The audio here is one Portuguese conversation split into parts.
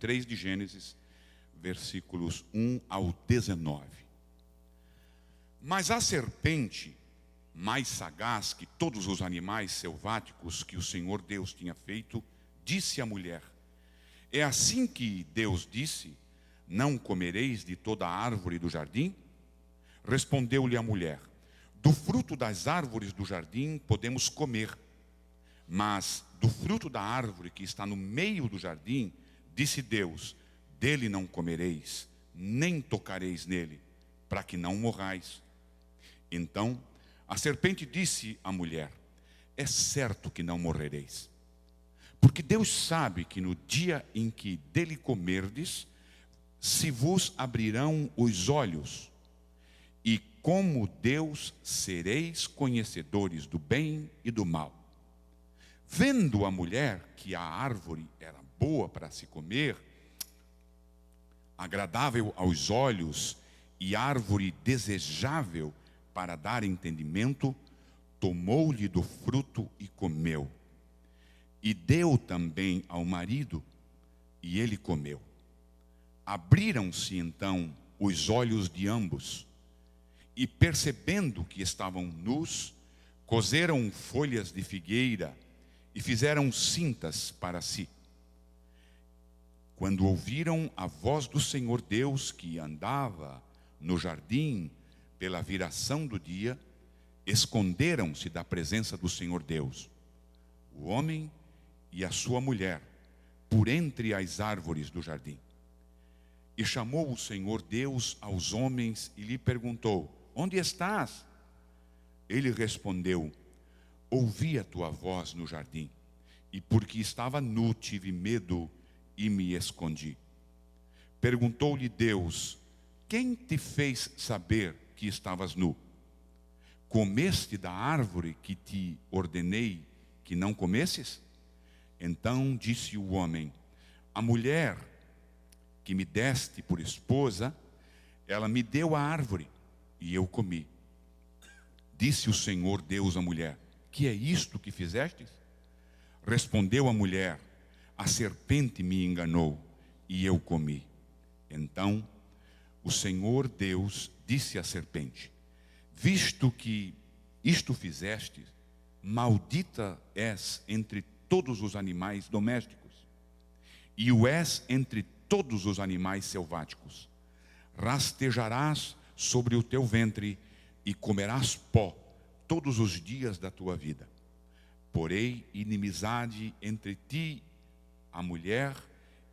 23 de Gênesis, versículos 1 ao 19. Mas a serpente, mais sagaz que todos os animais selváticos que o Senhor Deus tinha feito, disse à mulher: é assim que Deus disse: não comereis de toda a árvore do jardim? Respondeu-lhe a mulher: do fruto das árvores do jardim podemos comer, mas do fruto da árvore que está no meio do jardim, disse Deus: dele não comereis, nem tocareis nele, para que não morrais. Então a serpente disse à mulher: é certo que não morrereis, porque Deus sabe que no dia em que dele comerdes, se vos abrirão os olhos, e como Deus sereis conhecedores do bem e do mal. Vendo a mulher que a árvore era boa para se comer, agradável aos olhos e árvore desejável para dar entendimento, tomou-lhe do fruto e comeu. E deu também ao marido, e ele comeu. Abriram-se então os olhos de ambos, e percebendo que estavam nus, coseram folhas de figueira e fizeram cintas para si. Quando ouviram a voz do Senhor Deus que andava no jardim pela viração do dia, esconderam-se da presença do Senhor Deus, o homem e a sua mulher, por entre as árvores do jardim. E chamou o Senhor Deus aos homens e lhe perguntou: onde estás? Ele respondeu: ouvi a tua voz no jardim, e porque estava nu tive medo e me escondi. Perguntou-lhe Deus: quem te fez saber que estavas nu? Comeste da árvore que te ordenei que não comesses? Então disse o homem: a mulher que me deste por esposa, ela me deu a árvore e eu comi. Disse o Senhor Deus à mulher: que é isto que fizestes? Respondeu a mulher: a serpente me enganou e eu comi. Então o Senhor Deus disse à serpente: visto que isto fizeste, maldita és entre todos os animais domésticos, e o és entre todos os animais selváticos. Rastejarás sobre o teu ventre e comerás pó todos os dias da tua vida. Porei inimizade entre ti, a mulher,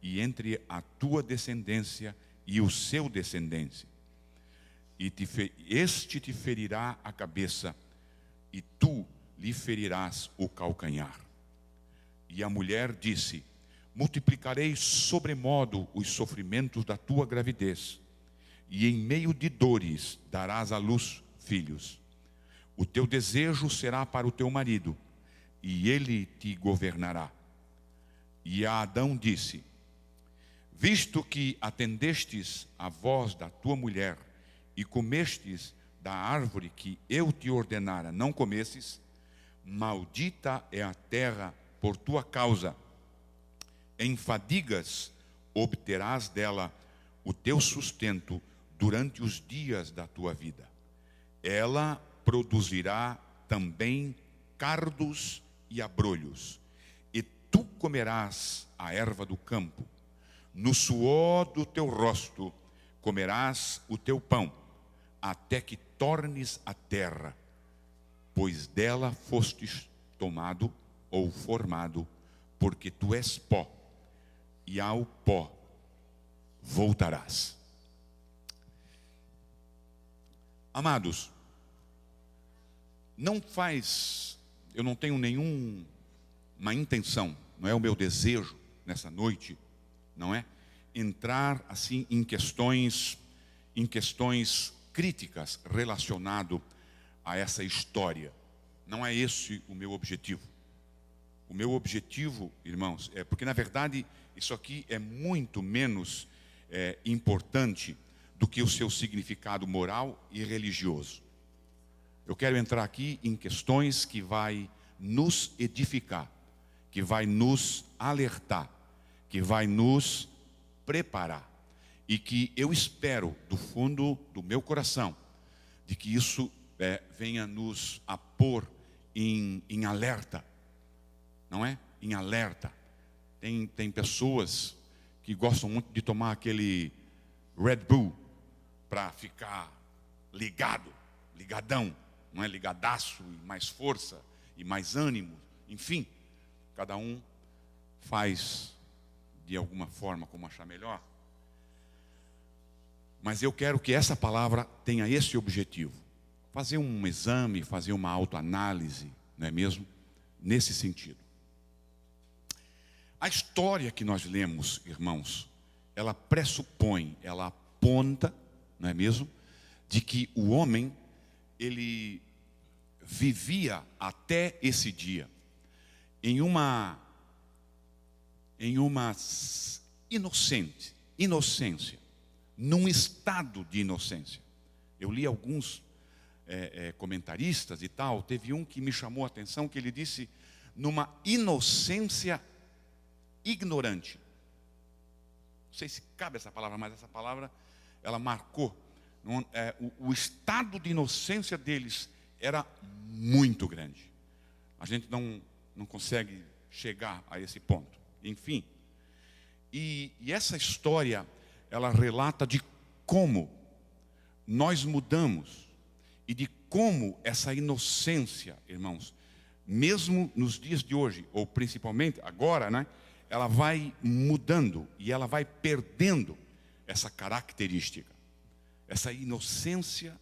e entre a tua descendência e o seu descendência. Este te ferirá a cabeça, e tu lhe ferirás o calcanhar. E a mulher disse: multiplicarei sobremodo os sofrimentos da tua gravidez, e em meio de dores darás à luz filhos. O teu desejo será para o teu marido, e ele te governará. E a Adão disse: visto que atendestes à voz da tua mulher, e comestes da árvore que eu te ordenara não comesses, maldita é a terra por tua causa. Em fadigas obterás dela o teu sustento durante os dias da tua vida. Ela produzirá também cardos e abrolhos, e tu comerás a erva do campo. No suor do teu rosto comerás o teu pão, até que tornes a terra, pois dela fostes tomado ou formado, porque tu és pó, e ao pó voltarás. Amados, eu não tenho nenhuma intenção, não é o meu desejo nessa noite, não é entrar assim em questões críticas relacionado a essa história. Não é esse o meu objetivo. O meu objetivo, irmãos, é porque na verdade isso aqui é muito menos importante do que o seu significado moral e religioso. Eu quero entrar aqui em questões que vai nos edificar, que vai nos alertar, que vai nos preparar. E que eu espero, do fundo do meu coração, de que isso venha nos a pôr em alerta. Não é? Em alerta. Tem pessoas que gostam muito de tomar aquele Red Bull para ficar ligadão, não é? Ligadaço, e mais força, e mais ânimo, enfim. Cada um faz de alguma forma como achar melhor. Mas eu quero que essa palavra tenha esse objetivo. Fazer um exame, fazer uma autoanálise, não é mesmo? Nesse sentido. A história que nós lemos, irmãos, ela pressupõe, ela aponta, não é mesmo? De que o homem, ele vivia até esse dia em uma inocência, num estado de inocência. Eu li alguns comentaristas e tal, teve um que me chamou a atenção, que ele disse, numa inocência ignorante. Não sei se cabe essa palavra, mas essa palavra, ela marcou. O estado de inocência deles era muito grande. A gente não consegue chegar a esse ponto. Enfim. E essa história, ela relata de como nós mudamos e de como essa inocência, irmãos, mesmo nos dias de hoje, ou principalmente agora, né, ela vai mudando e ela vai perdendo essa característica, essa inocência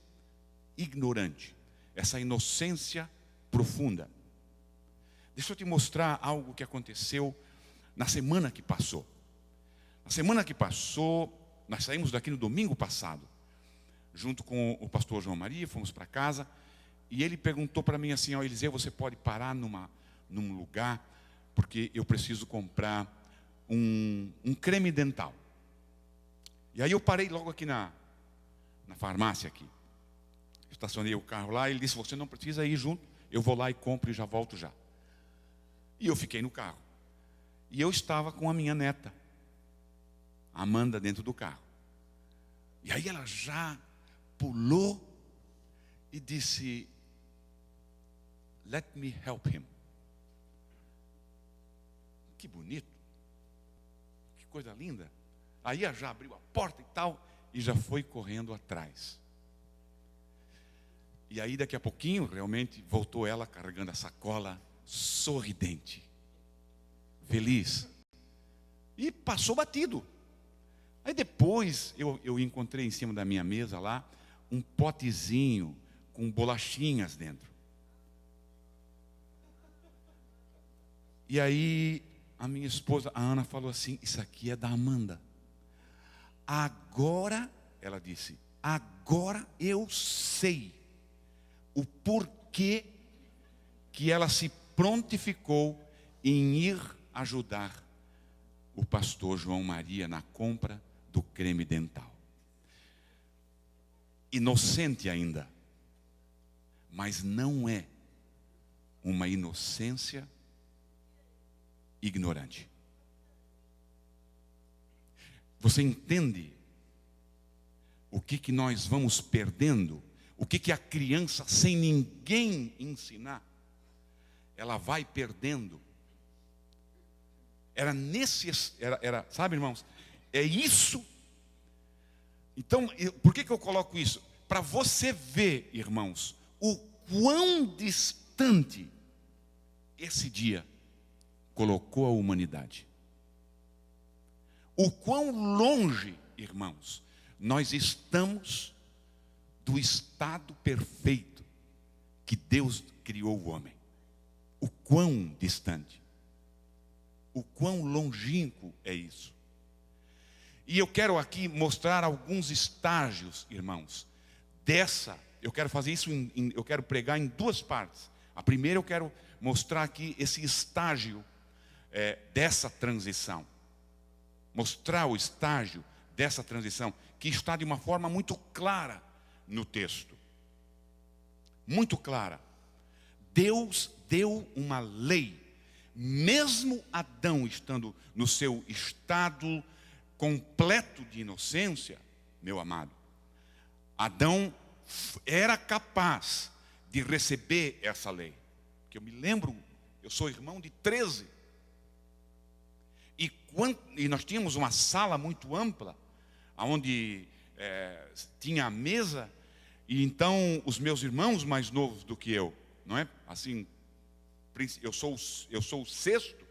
ignorante, essa inocência profunda. Deixa eu te mostrar algo que aconteceu na semana que passou. Na semana que passou, nós saímos daqui no domingo passado, junto com o pastor João Maria, fomos para casa, e ele perguntou para mim assim, Eliseu, você pode parar num lugar, porque eu preciso comprar um creme dental. E aí eu parei logo aqui na farmácia aqui. Estacionei o carro lá, e ele disse, você não precisa ir junto, eu vou lá e compro e já volto já. E eu fiquei no carro. E eu estava com a minha neta, a Amanda, dentro do carro. E aí ela já pulou e disse, let me help him. Que bonito. Que coisa linda. Aí ela já abriu a porta e tal, e já foi correndo atrás. E aí daqui a pouquinho, realmente, voltou ela carregando a sacola, sorridente, feliz. E passou batido. Aí depois eu encontrei em cima da minha mesa lá um potezinho com bolachinhas dentro. E aí a minha esposa, a Ana, falou assim, isso aqui é da Amanda. Agora, ela disse, agora eu sei o porquê que ela se prontificou em ir ajudar o pastor João Maria na compra do creme dental. Inocente ainda, mas não é uma inocência ignorante. Você entende o que nós vamos perdendo? O que a criança, sem ninguém ensinar, ela vai perdendo? Era sabe, irmãos? É isso. Então, por que eu coloco isso? Para você ver, irmãos, o quão distante esse dia colocou a humanidade. O quão longe, irmãos, nós estamos do estado perfeito que Deus criou o homem. O quão distante. O quão longínquo é isso. E eu quero aqui mostrar alguns estágios, irmãos, eu quero fazer isso, eu quero pregar em duas partes. A primeira eu quero mostrar aqui esse estágio dessa transição. Mostrar o estágio dessa transição, que está de uma forma muito clara no texto. Muito clara. Deus deu uma lei, mesmo Adão estando no seu estado completo de inocência, meu amado, Adão era capaz de receber essa lei. Porque eu me lembro, eu sou irmão de 13. E nós tínhamos uma sala muito ampla, onde tinha a mesa, e então os meus irmãos mais novos do que eu, não é? Assim, eu sou o sexto,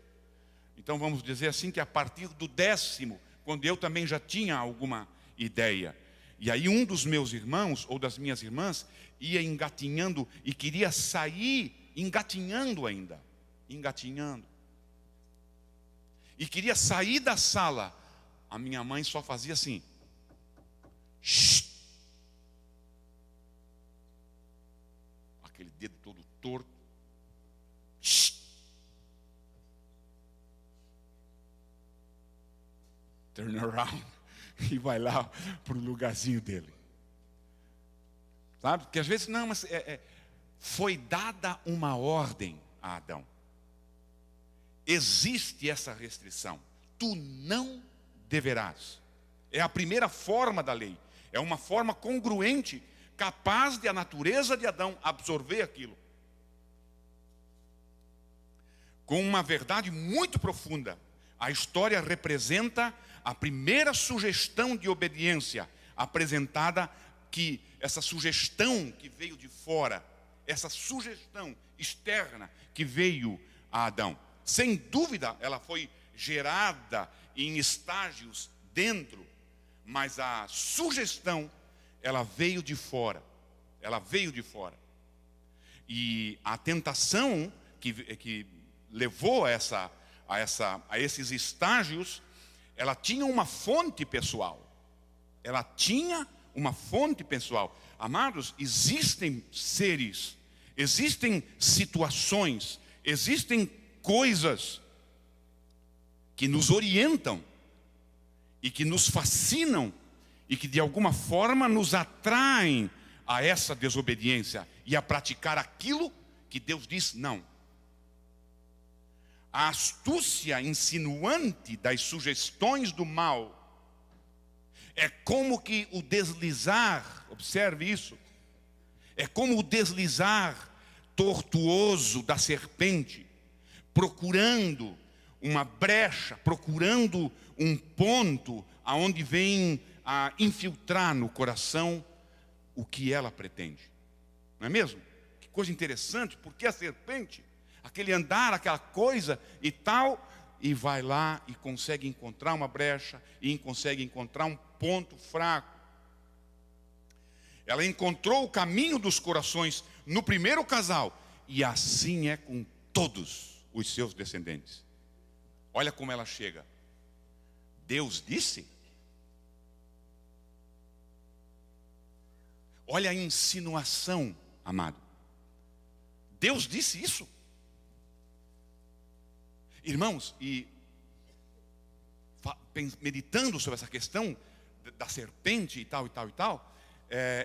então vamos dizer assim que a partir do 10º, quando eu também já tinha alguma ideia. E aí um dos meus irmãos, ou das minhas irmãs, ia engatinhando e queria sair, engatinhando ainda, engatinhando. E queria sair da sala. A minha mãe só fazia assim. Shhh. Aquele dedo todo torto. Shhh. Turn around. E vai lá para o lugarzinho dele. Sabe? Porque às vezes, não, mas foi dada uma ordem a Adão. Existe essa restrição. Tu não deverás. É a primeira forma da lei. É uma forma congruente, capaz de a natureza de Adão absorver aquilo. Com uma verdade muito profunda. A história representa a primeira sugestão de obediência apresentada, que essa sugestão que veio de fora, essa sugestão externa que veio a Adão. Sem dúvida, ela foi gerada em estágios dentro, mas a sugestão, ela veio de fora. Ela veio de fora. E a tentação que levou a esses estágios, ela tinha uma fonte pessoal. Ela tinha uma fonte pessoal. Amados, existem seres, existem situações, existem coisas que nos orientam e que nos fascinam e que de alguma forma nos atraem a essa desobediência e a praticar aquilo que Deus diz não. A astúcia insinuante das sugestões do mal é como que o deslizar, observe isso, é como o deslizar tortuoso da serpente, procurando uma brecha, procurando um ponto aonde vem a infiltrar no coração o que ela pretende. Não é mesmo? Que coisa interessante, porque a serpente, aquele andar, aquela coisa e tal, e vai lá e consegue encontrar uma brecha, e consegue encontrar um ponto fraco. Ela encontrou o caminho dos corações no primeiro casal, e assim é com todos os seus descendentes. Olha como ela chega. Deus disse. Olha a insinuação, amado. Deus disse isso. Irmãos, e meditando sobre essa questão da serpente e tal,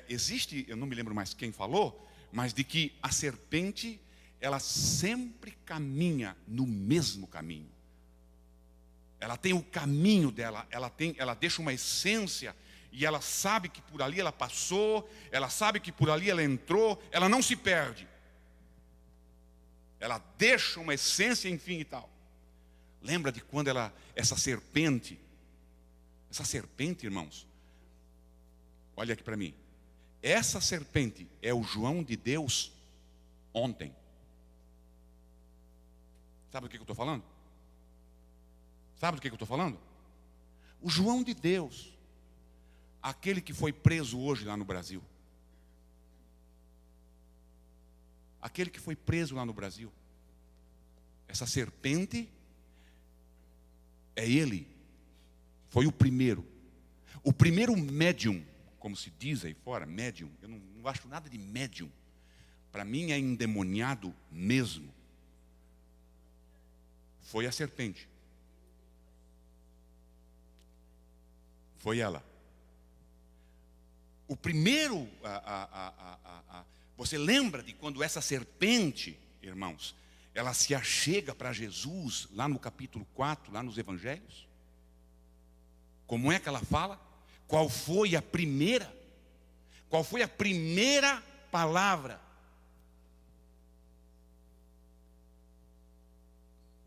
existe, eu não me lembro mais quem falou, mas de que a serpente, ela sempre caminha no mesmo caminho. Ela tem o caminho dela, ela deixa uma essência, e ela sabe que por ali ela passou, ela sabe que por ali ela entrou, ela não se perde. Ela deixa uma essência, enfim e tal. Lembra de quando essa serpente, irmãos, olha aqui para mim. Essa serpente é o João de Deus ontem. Sabe do que eu estou falando? Sabe do que eu estou falando? O João de Deus, aquele que foi preso hoje lá no Brasil. Aquele que foi preso lá no Brasil. Essa serpente é ele. Foi o primeiro médium, como se diz aí fora, médium. Eu não acho nada de médium. Para mim é endemoniado mesmo. Foi a serpente. Foi ela. O primeiro, você lembra de quando essa serpente, irmãos, ela se achega para Jesus, lá no capítulo 4, lá nos Evangelhos? Como é que ela fala? Qual foi a primeira? Qual foi a primeira palavra?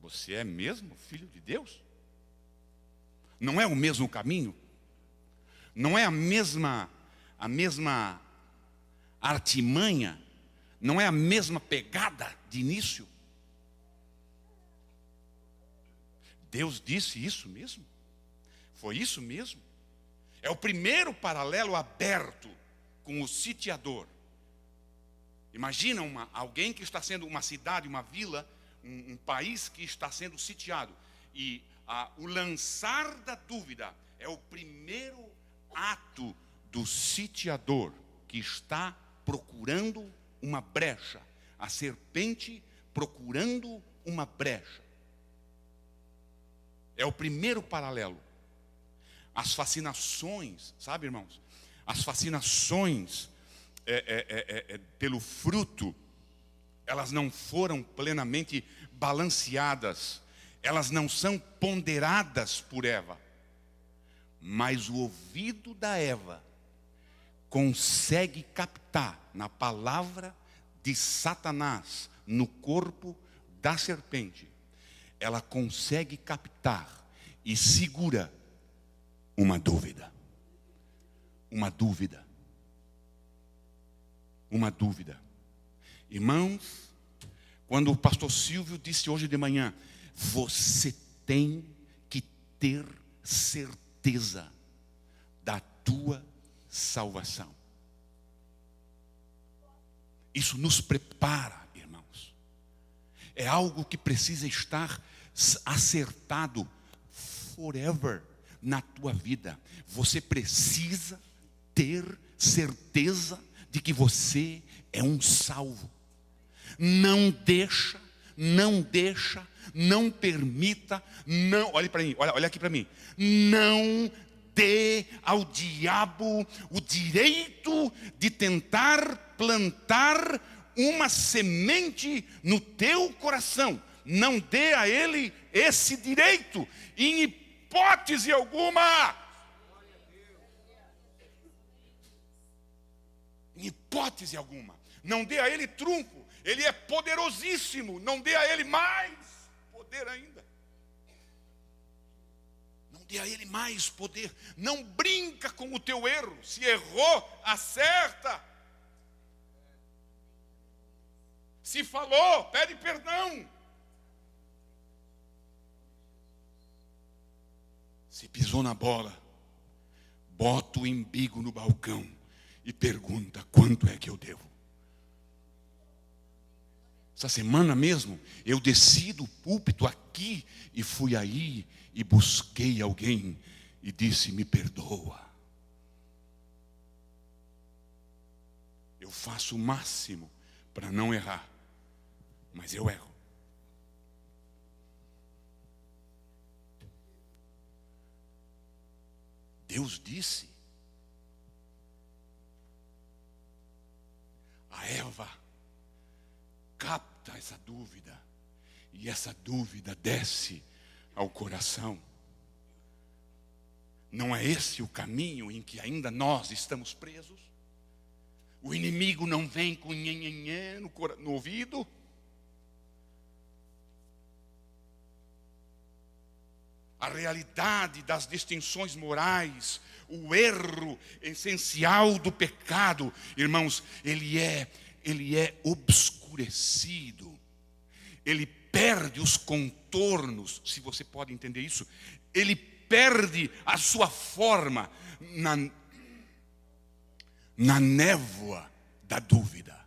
Você é mesmo filho de Deus? Não é o mesmo caminho? Não é a mesma artimanha? Não é a mesma pegada de início? Deus disse isso mesmo? Foi isso mesmo? É o primeiro paralelo aberto com o sitiador. Imagina alguém que está sendo uma cidade, uma vila, um país que está sendo sitiado. E o lançar da dúvida é o primeiro ato do sitiador que está procurando uma brecha. A serpente procurando uma brecha. É o primeiro paralelo. As fascinações, sabe, irmãos? As fascinações pelo fruto, elas não foram plenamente balanceadas, elas não são ponderadas por Eva. Mas o ouvido da Eva consegue captar na palavra de Satanás, no corpo da serpente, ela consegue captar e segura uma dúvida. Uma dúvida. Uma dúvida. Irmãos, quando o pastor Silvio disse hoje de manhã, você tem que ter certeza da tua salvação. Isso nos prepara, irmãos. É algo que precisa estar acertado forever na tua vida. Você precisa ter certeza de que você é um salvo. Não deixa, não permita, não, olhe para mim, olha aqui para mim. Não dê ao diabo o direito de tentar plantar uma semente no teu coração. Não dê a ele esse direito, em hipótese alguma. Em hipótese alguma. Não dê a ele trunfo. Ele é poderosíssimo. Não dê a ele mais poder ainda. Não dê a ele mais poder. Não brinca com o teu erro. Se errou, acerta. Se falou, pede perdão. Se pisou na bola, bota o embigo no balcão e pergunta: quanto é que eu devo? Essa semana mesmo, eu desci do púlpito aqui e fui aí e busquei alguém e disse: me perdoa. Eu faço o máximo para não errar, mas eu erro. Deus disse a Eva, capta essa dúvida, e essa dúvida desce ao coração. Não é esse o caminho em que ainda nós estamos presos? O inimigo não vem com nhenhenhé no ouvido? A realidade das distinções morais, o erro essencial do pecado, irmãos, ele é obscurecido. Ele perde os contornos, se você pode entender isso. Ele perde a sua forma na névoa da dúvida.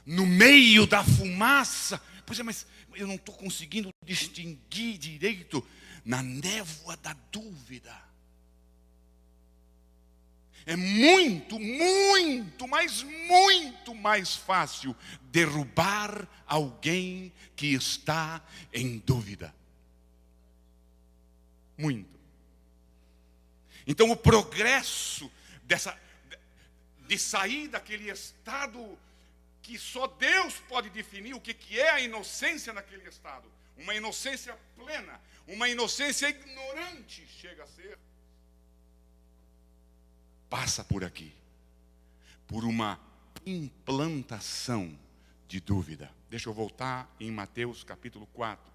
No meio da fumaça. Pois é, mas eu não estou conseguindo distinguir direito. Na névoa da dúvida. É muito mais fácil derrubar alguém que está em dúvida. Muito. Então o progresso de sair daquele estado que só Deus pode definir o que é a inocência naquele estado. Uma inocência plena, uma inocência ignorante chega a ser. Passa por aqui, por uma implantação de dúvida. Deixa eu voltar em Mateus capítulo 4.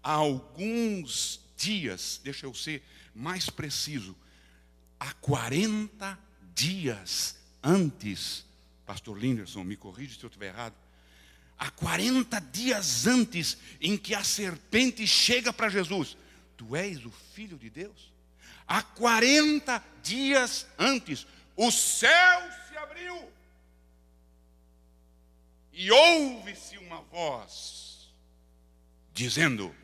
Há alguns dias, deixa eu ser mais preciso, há 40 dias antes, pastor Linderson, me corrige se eu estiver errado, há 40 dias antes em que a serpente chega para Jesus, tu és o Filho de Deus? Há 40 dias antes, o céu se abriu e ouve-se uma voz dizendo: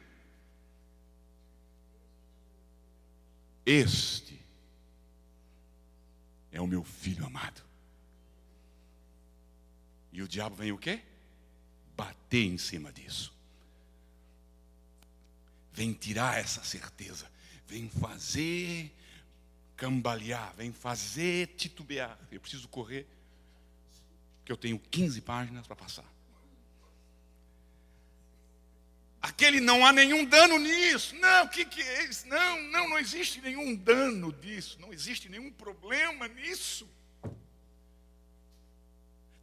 este é o meu filho amado. E o diabo vem o quê? Bater em cima disso. Vem tirar essa certeza. Vem fazer cambalear. Vem fazer titubear. Eu preciso correr, porque eu tenho 15 páginas para passar. Aquele não há nenhum dano nisso. Não, o que é isso? Não existe nenhum dano disso. Não existe nenhum problema nisso.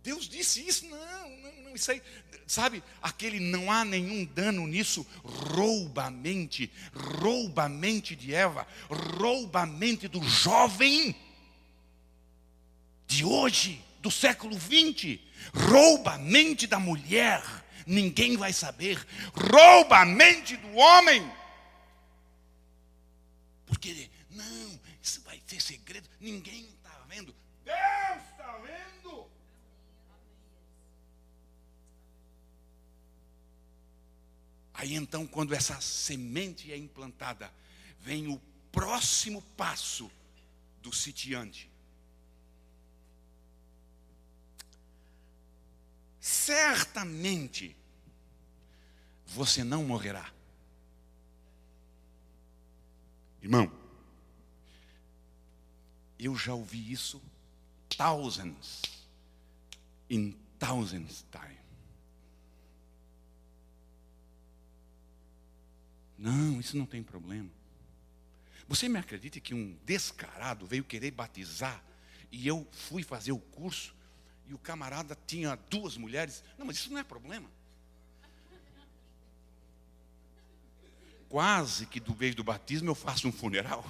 Deus disse isso? Não, isso aí, sabe, aquele não há nenhum dano nisso, rouba a mente de Eva, rouba a mente do jovem de hoje, do século 20, rouba a mente da mulher, ninguém vai saber, rouba a mente do homem, porque, não, isso vai ser segredo, ninguém está vendo, Deus está vendo. Aí então, quando essa semente é implantada, vem o próximo passo do sitiante. Certamente, você não morrerá. Irmão, eu já ouvi isso thousands times. Não, isso não tem problema. Você me acredita que um descarado veio querer batizar e eu fui fazer o curso e o camarada tinha 2 mulheres? Não, mas isso não é problema. Quase que do vez do batismo eu faço um funeral.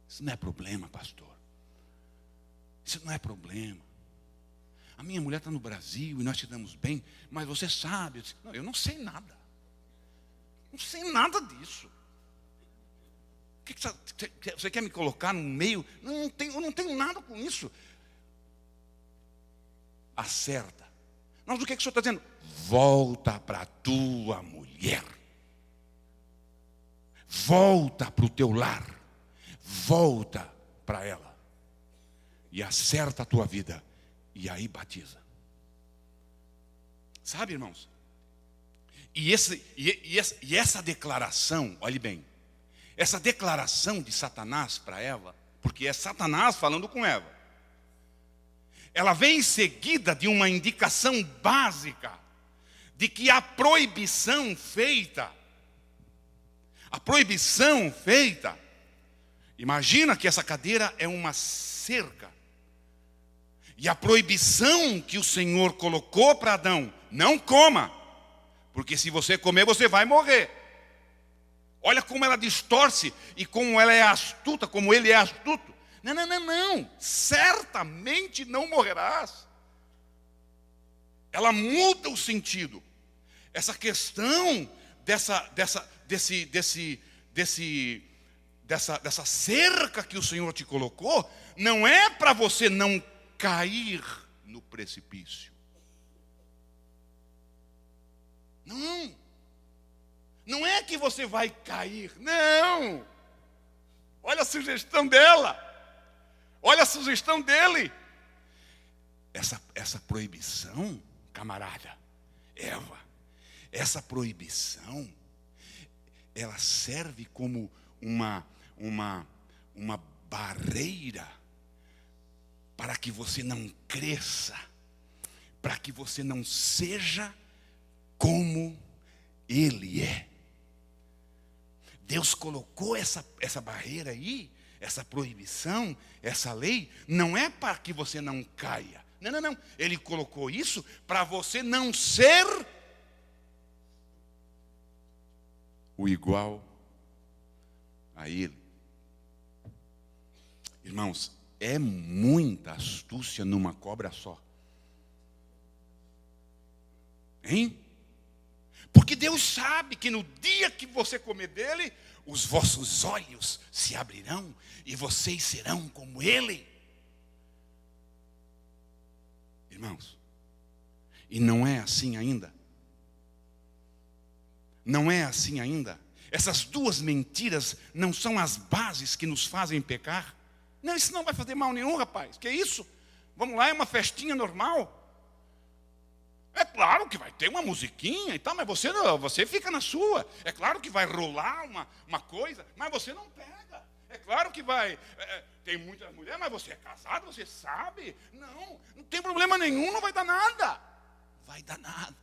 Isso não é problema, pastor. Isso não é problema. A minha mulher está no Brasil e nós te damos bem, mas você sabe. Não, eu não sei nada. Não sei nada disso. Você quer me colocar no meio? Eu não tenho nada com isso. Acerta. Mas o que o senhor está dizendo? Volta para a tua mulher. Volta para o teu lar. Volta para ela. E acerta a tua vida. E aí batiza. Sabe, irmãos? E essa declaração, olhe bem, essa declaração de Satanás para Eva, porque é Satanás falando com Eva, ela vem em seguida de uma indicação básica de que a proibição feita, imagina que essa cadeira é uma cerca, e a proibição que o Senhor colocou para Adão, não coma, porque se você comer, você vai morrer. Olha como ela distorce e como ela é astuta, como ele é astuto. Não. Certamente não morrerás. Ela muda o sentido. Essa questão dessa cerca que o Senhor te colocou, não é para você não cair no precipício. Não é que você vai cair, não. Olha a sugestão dela, olha a sugestão dele. Essa proibição, camarada, Eva, essa proibição, ela serve como uma barreira para que você não cresça para que você não seja como ele é. Deus colocou essa barreira aí, essa proibição, essa lei, não é para que você não caia. Não. Ele colocou isso para você não ser o igual a ele. Irmãos, é muita astúcia numa cobra só. Hein? Porque Deus sabe que no dia que você comer dele, os vossos olhos se abrirão e vocês serão como ele. Irmãos, e não é assim ainda? Não é assim ainda? Essas duas mentiras não são as bases que nos fazem pecar? Não, isso não vai fazer mal nenhum, rapaz. Que isso? Vamos lá, é uma festinha normal. É claro que vai ter uma musiquinha e tal, mas você fica na sua. É claro que vai rolar uma coisa, mas você não pega. É claro que vai... tem muitas mulheres, mas você é casado, você sabe. Não tem problema nenhum, não vai dar nada. Vai dar nada.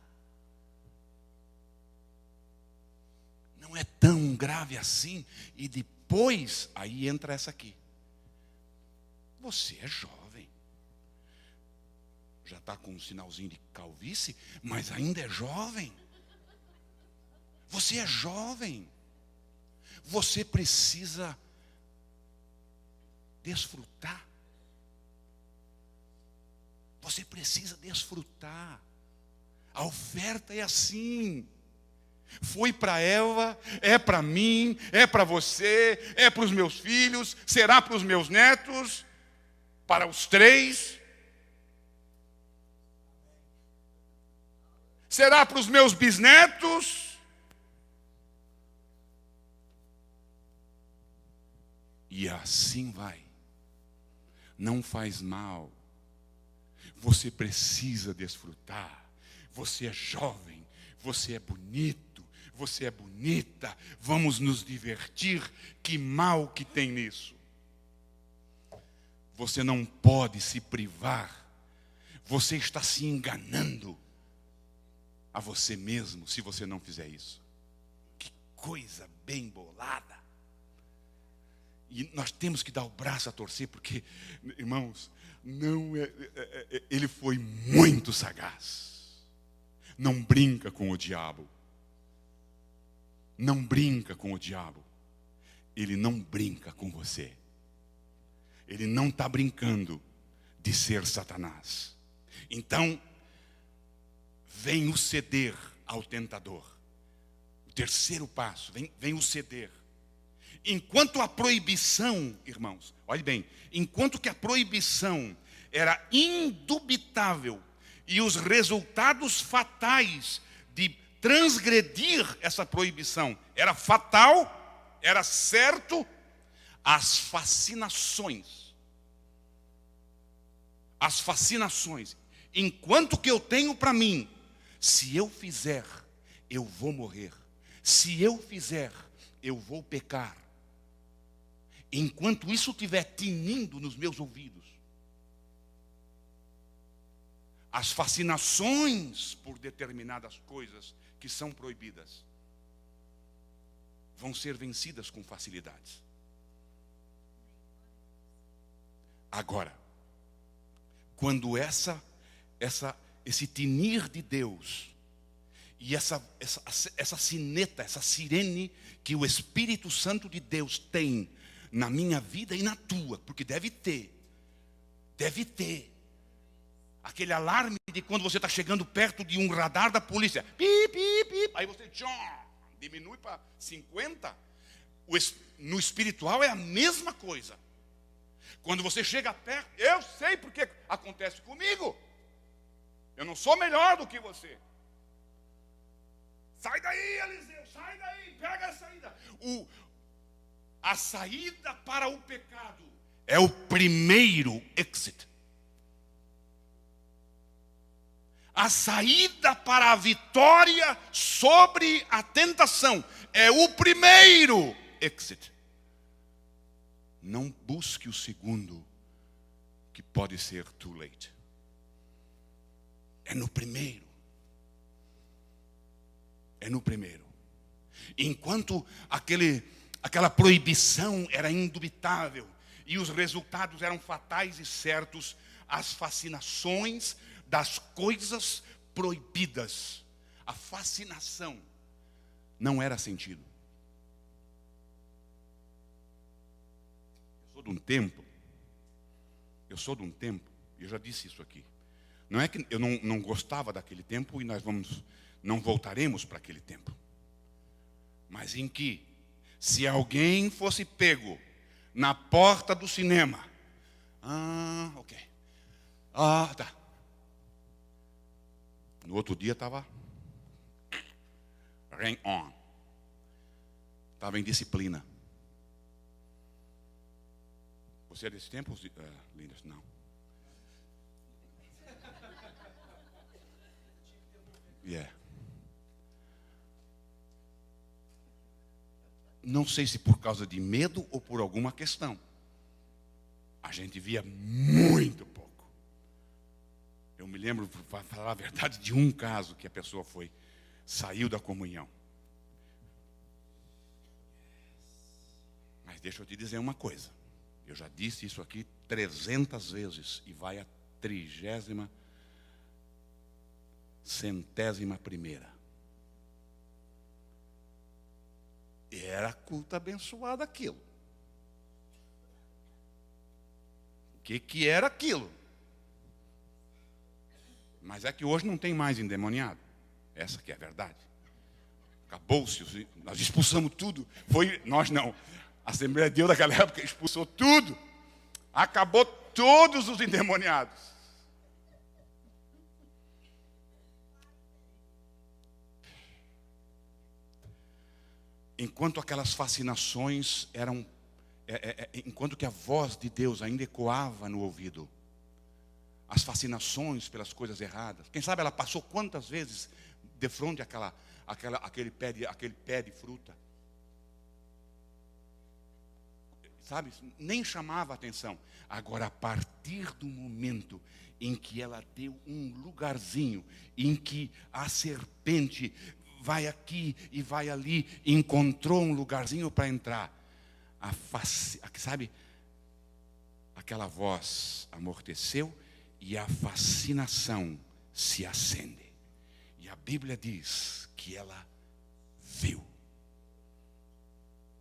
Não é tão grave assim. E depois, aí entra essa aqui. Você é jovem. Já está com um sinalzinho de calvície, mas ainda é jovem. Você é jovem. Você precisa desfrutar. Você precisa desfrutar. A oferta é assim. Foi para Eva, é para mim, é para você, é para os meus filhos, será para os meus netos, para os três. Será para os meus bisnetos. E assim vai. Não faz mal. Você precisa desfrutar. Você é jovem. Você é bonito. Você é bonita. Vamos nos divertir. Que mal que tem nisso. Você não pode se privar. Você está se enganando a você mesmo se você não fizer isso. Que coisa bem bolada. E nós temos que dar o braço a torcer, porque, irmãos, ele foi muito sagaz. Não brinca com o diabo. Não brinca com o diabo. Ele não brinca com você. Ele não está brincando de ser Satanás. Então, vem o ceder ao tentador. O terceiro passo, vem o ceder. Enquanto a proibição, irmãos, olhe bem, enquanto que a proibição era indubitável e os resultados fatais de transgredir essa proibição era fatal, era certo, as fascinações, enquanto que eu tenho para mim, se eu fizer, eu vou morrer. Se eu fizer, eu vou pecar. Enquanto isso estiver tinindo nos meus ouvidos, as fascinações por determinadas coisas que são proibidas vão ser vencidas com facilidade. Agora, quando esse tinir de Deus e essa sineta, essa sirene que o Espírito Santo de Deus tem na minha vida e na tua, porque deve ter aquele alarme de quando você está chegando perto de um radar da polícia, pip, pip, pip, aí você diminui para 50. No espiritual é a mesma coisa. Quando você chega perto, eu sei porque acontece comigo. Eu não sou melhor do que você. Sai daí, Eliseu, sai daí, pega a saída. A saída para o pecado é o primeiro exit. A saída para a vitória sobre a tentação é o primeiro exit. Não busque o segundo, que pode ser too late. É no primeiro. É no primeiro. Enquanto aquela proibição era indubitável e os resultados eram fatais e certos, as fascinações das coisas proibidas, a fascinação não era sentido. Eu sou de um tempo, eu já disse isso aqui. Não é que eu não gostava daquele tempo e nós não voltaremos para aquele tempo. Mas em que, se alguém fosse pego na porta do cinema, ok. Tá. No outro dia estava rain on. Estava em disciplina. Você é desse tempo, Lindas? Não. Não sei se por causa de medo ou por alguma questão. A gente via muito pouco. Eu me lembro, para falar a verdade, de um caso que a pessoa saiu da comunhão. Mas deixa eu te dizer uma coisa. Eu já disse isso aqui 300 vezes e vai a 300ª1ª. Era culto abençoado aquilo. O que era aquilo? Mas é que hoje não tem mais endemoniado. Essa que é a verdade. Acabou-se, nós expulsamos tudo. Nós não. A Assembleia de Deus daquela época expulsou tudo. Acabou todos os endemoniados. Enquanto aquelas fascinações eram, enquanto que a voz de Deus ainda ecoava no ouvido, as fascinações pelas coisas erradas. Quem sabe ela passou quantas vezes de frente àquele pé de fruta. Sabe, nem chamava atenção. Agora, a partir do momento em que ela deu um lugarzinho, em que a serpente vai aqui e vai ali, encontrou um lugarzinho para entrar, sabe, aquela voz amorteceu e a fascinação se acende. E a Bíblia diz que ela viu.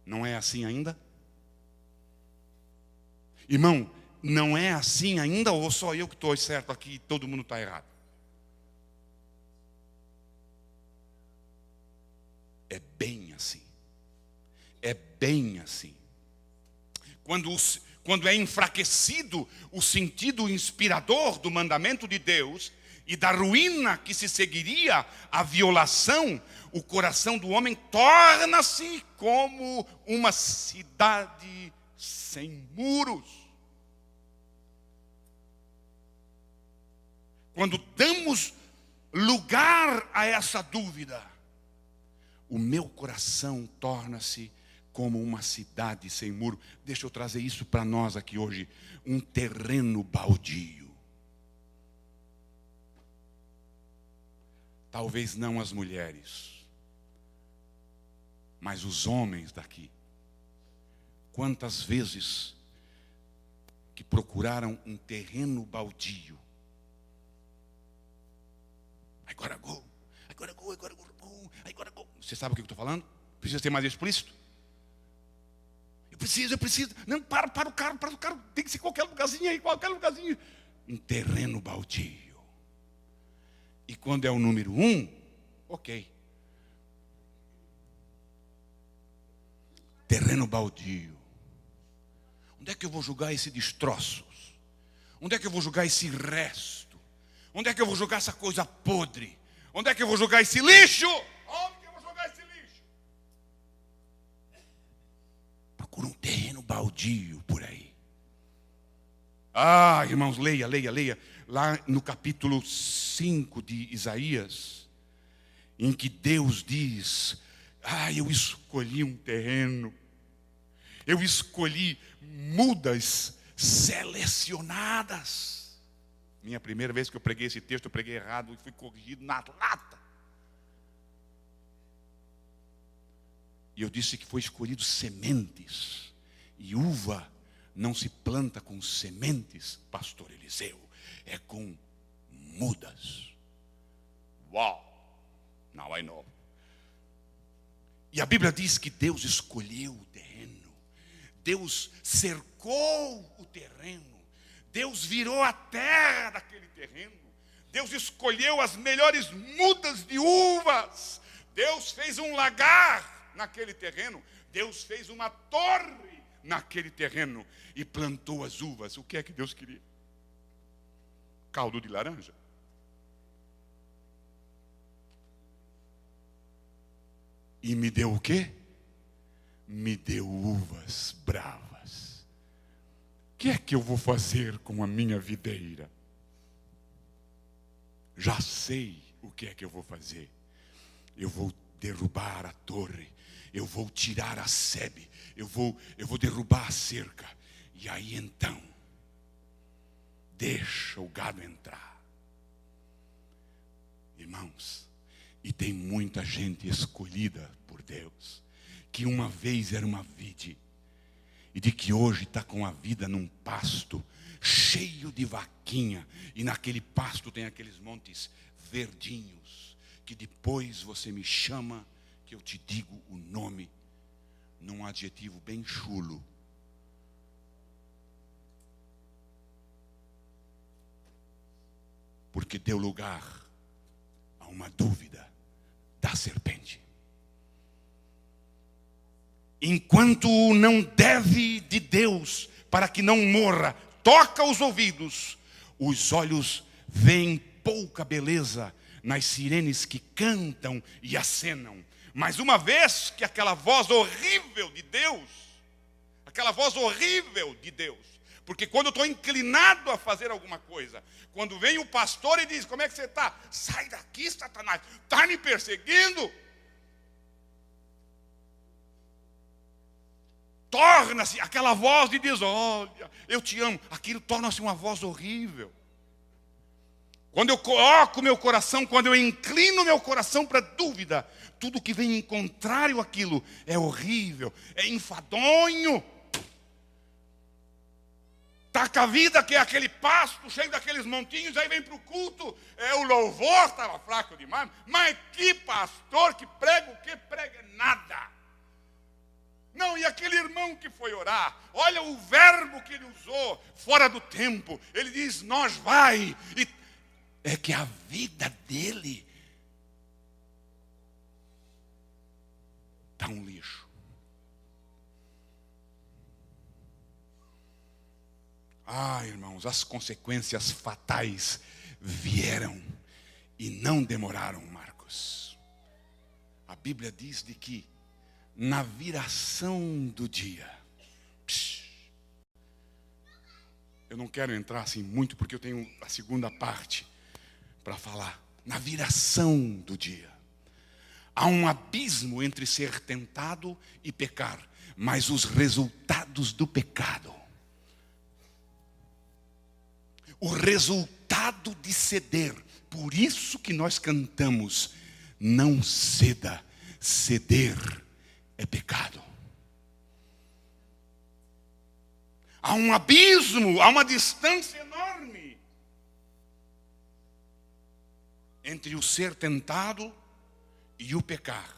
Não é assim ainda? Irmão, não é assim ainda ou só eu que estou certo aqui e todo mundo está errado? É bem assim. É bem assim. Quando é enfraquecido o sentido inspirador do mandamento de Deus e da ruína que se seguiria à violação, o coração do homem torna-se como uma cidade sem muros. Quando damos lugar a essa dúvida, o meu coração torna-se como uma cidade sem muro. Deixa eu trazer isso para nós aqui hoje. Um terreno baldio. Talvez não as mulheres, mas os homens daqui. Quantas vezes que procuraram um terreno baldio. Agora gol. Você sabe o que eu estou falando? Precisa ser mais explícito? Eu preciso. Não, para o carro, tem que ser qualquer lugarzinho aí, qualquer lugarzinho. Um terreno baldio. E quando é o número 1, ok. Terreno baldio. Onde é que eu vou jogar esses destroços? Onde é que eu vou jogar esse resto? Onde é que eu vou jogar essa coisa podre? Onde é que eu vou jogar esse lixo? Onde que eu vou jogar esse lixo? Procura um terreno baldio por aí. Irmãos, leia. Lá no capítulo 5 de Isaías, em que Deus diz: eu escolhi um terreno. Eu escolhi mudas selecionadas. Minha primeira vez que eu preguei esse texto, eu preguei errado e fui corrigido na lata. E eu disse que foi escolhido sementes. E uva não se planta com sementes, pastor Eliseu. É com mudas. Uau! Now I know. E a Bíblia diz que Deus escolheu o terreno. Deus cercou o terreno. Deus virou a terra daquele terreno. Deus escolheu as melhores mudas de uvas. Deus fez um lagar naquele terreno. Deus fez uma torre naquele terreno e plantou as uvas. O que é que Deus queria? Caldo de laranja? E me deu o quê? Me deu uvas bravas. O que é que eu vou fazer com a minha videira? Já sei o que é que eu vou fazer. Eu vou derrubar a torre. Eu vou tirar a sebe. Eu vou derrubar a cerca. E aí então, deixa o gado entrar. Irmãos, e tem muita gente escolhida por Deus, que uma vez era uma vide, e de que hoje está com a vida num pasto, cheio de vaquinha, e naquele pasto tem aqueles montes verdinhos, que depois você me chama, que eu te digo o nome, num adjetivo bem chulo. Porque deu lugar a uma dúvida da serpente. Enquanto não deve de Deus, para que não morra, toca os ouvidos, os olhos veem pouca beleza nas sirenes que cantam e acenam. Mas uma vez que aquela voz horrível de Deus, porque quando eu estou inclinado a fazer alguma coisa, quando vem o pastor e diz, como é que você está? Sai daqui, Satanás, está me perseguindo. Torna-se aquela voz de Deus, olha, eu te amo. Aquilo torna-se uma voz horrível. Quando eu coloco meu coração, quando eu inclino meu coração para dúvida, tudo que vem em contrário àquilo é horrível, é enfadonho. Taca a vida, que é aquele pasto cheio daqueles montinhos, aí vem para o culto, o louvor estava fraco demais, mas que pastor que prega o que prega nada. Não, e aquele irmão que foi orar, olha o verbo que ele usou, fora do tempo, ele diz, nós vai, e é que a vida dele está um lixo. Ah, irmãos, as consequências fatais vieram e não demoraram, Marcos. A Bíblia diz de que na viração do dia, eu não quero entrar assim muito porque eu tenho a segunda parte para falar. Na viração do dia, há um abismo entre ser tentado e pecar, mas os resultados do pecado, o resultado de ceder, por isso que nós cantamos, não ceda, ceder é pecado. Há um abismo, há uma distância enorme entre o ser tentado e o pecar.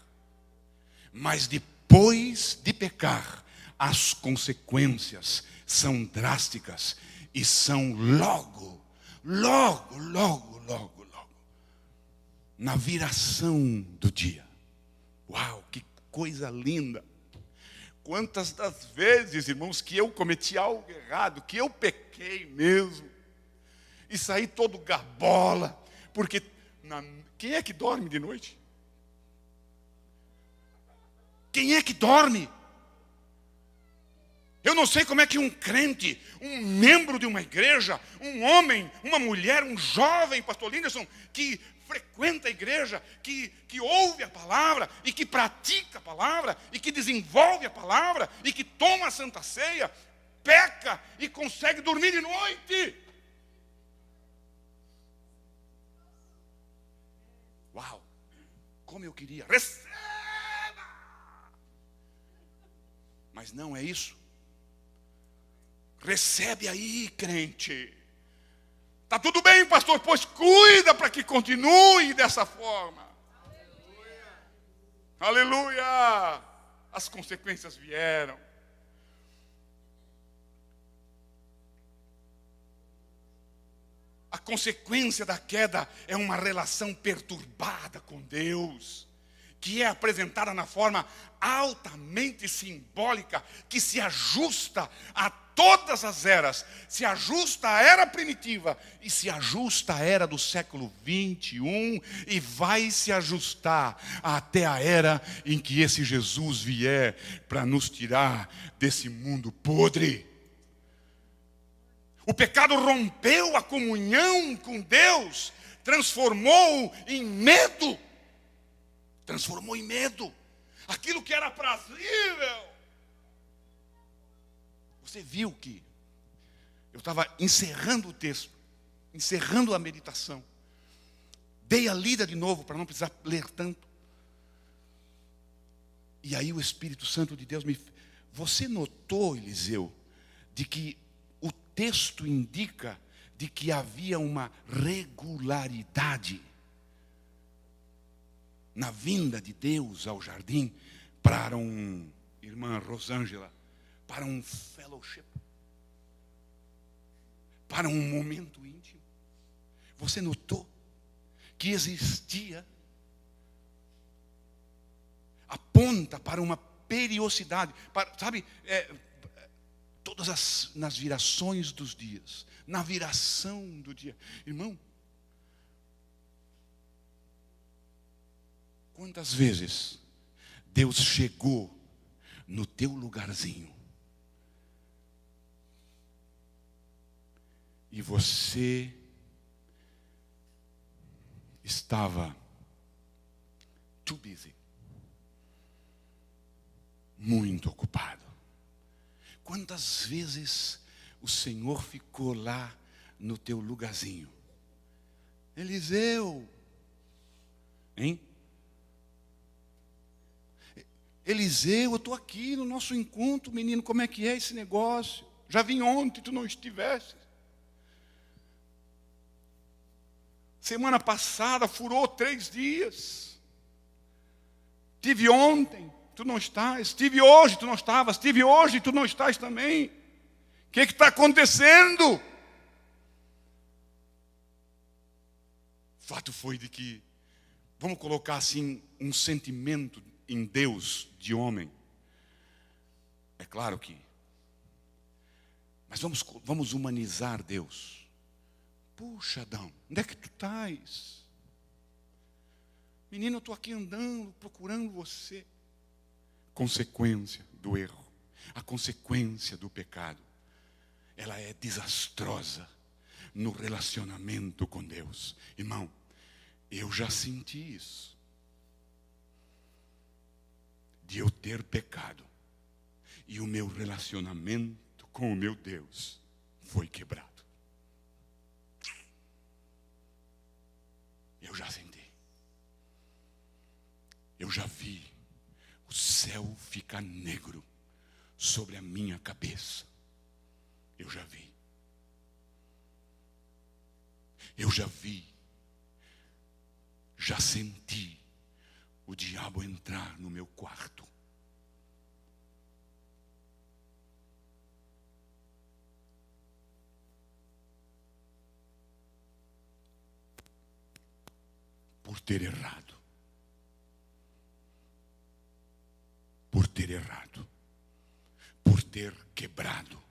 Mas depois de pecar, as consequências são drásticas e são logo, na viração do dia. Uau, que coisa linda. Quantas das vezes, irmãos, que eu cometi algo errado, que eu pequei mesmo, e saí todo gabola, porque quem é que dorme de noite? Quem é que dorme? Eu não sei como é que um crente, um membro de uma igreja, um homem, uma mulher, um jovem, pastor Linderson, que frequenta a igreja, que ouve a palavra e que pratica a palavra e que desenvolve a palavra e que toma a Santa Ceia, peca e consegue dormir de noite. como eu queria. Receba! Mas não é isso. Recebe aí, crente. Está tudo bem, pastor, pois cuida para que continue dessa forma. Aleluia! Aleluia! As consequências vieram. A consequência da queda é uma relação perturbada com Deus, que é apresentada na forma altamente simbólica, que se ajusta a todas as eras, se ajusta à era primitiva e se ajusta à era do século 21 e vai se ajustar até a era em que esse Jesus vier para nos tirar desse mundo podre. O pecado rompeu a comunhão com Deus, transformou em medo. Transformou em medo. Aquilo que era prazível. Você viu que eu estava encerrando o texto, encerrando a meditação. Dei a lida de novo para não precisar ler tanto. E aí o Espírito Santo de Deus me... Você notou, Eliseu, de que o texto indica de que havia uma regularidade na vinda de Deus ao jardim para irmã Rosângela, para um fellowship, para um momento íntimo. Você notou que existia, aponta para uma periodicidade, sabe, nas virações dos dias, na viração do dia. Irmão, quantas vezes Deus chegou no teu lugarzinho e você estava too busy, muito ocupado. Quantas vezes o Senhor ficou lá no teu lugarzinho? Eliseu, hein? Eliseu, eu estou aqui no nosso encontro, menino, como é que é esse negócio? Já vim ontem, tu não estivesse. Semana passada furou 3 dias. Tive ontem, tu não estás. Tive hoje, tu não estavas. Tive hoje, tu não estás também. O que está acontecendo? Fato foi de que, vamos colocar assim, um sentimento em Deus de homem. É claro que. Mas vamos humanizar Deus. Puxa, Adão, onde é que tu estás? Menino, eu estou aqui andando, procurando você. Consequência do erro, a consequência do pecado, ela é desastrosa no relacionamento com Deus. Irmão, eu já senti isso. De eu ter pecado e o meu relacionamento com o meu Deus foi quebrado. Eu já senti. Eu já vi o céu ficar negro sobre a minha cabeça. Eu já vi. Eu já vi. Já senti o diabo entrar no meu quarto. Por ter errado. Por ter errado. Por ter quebrado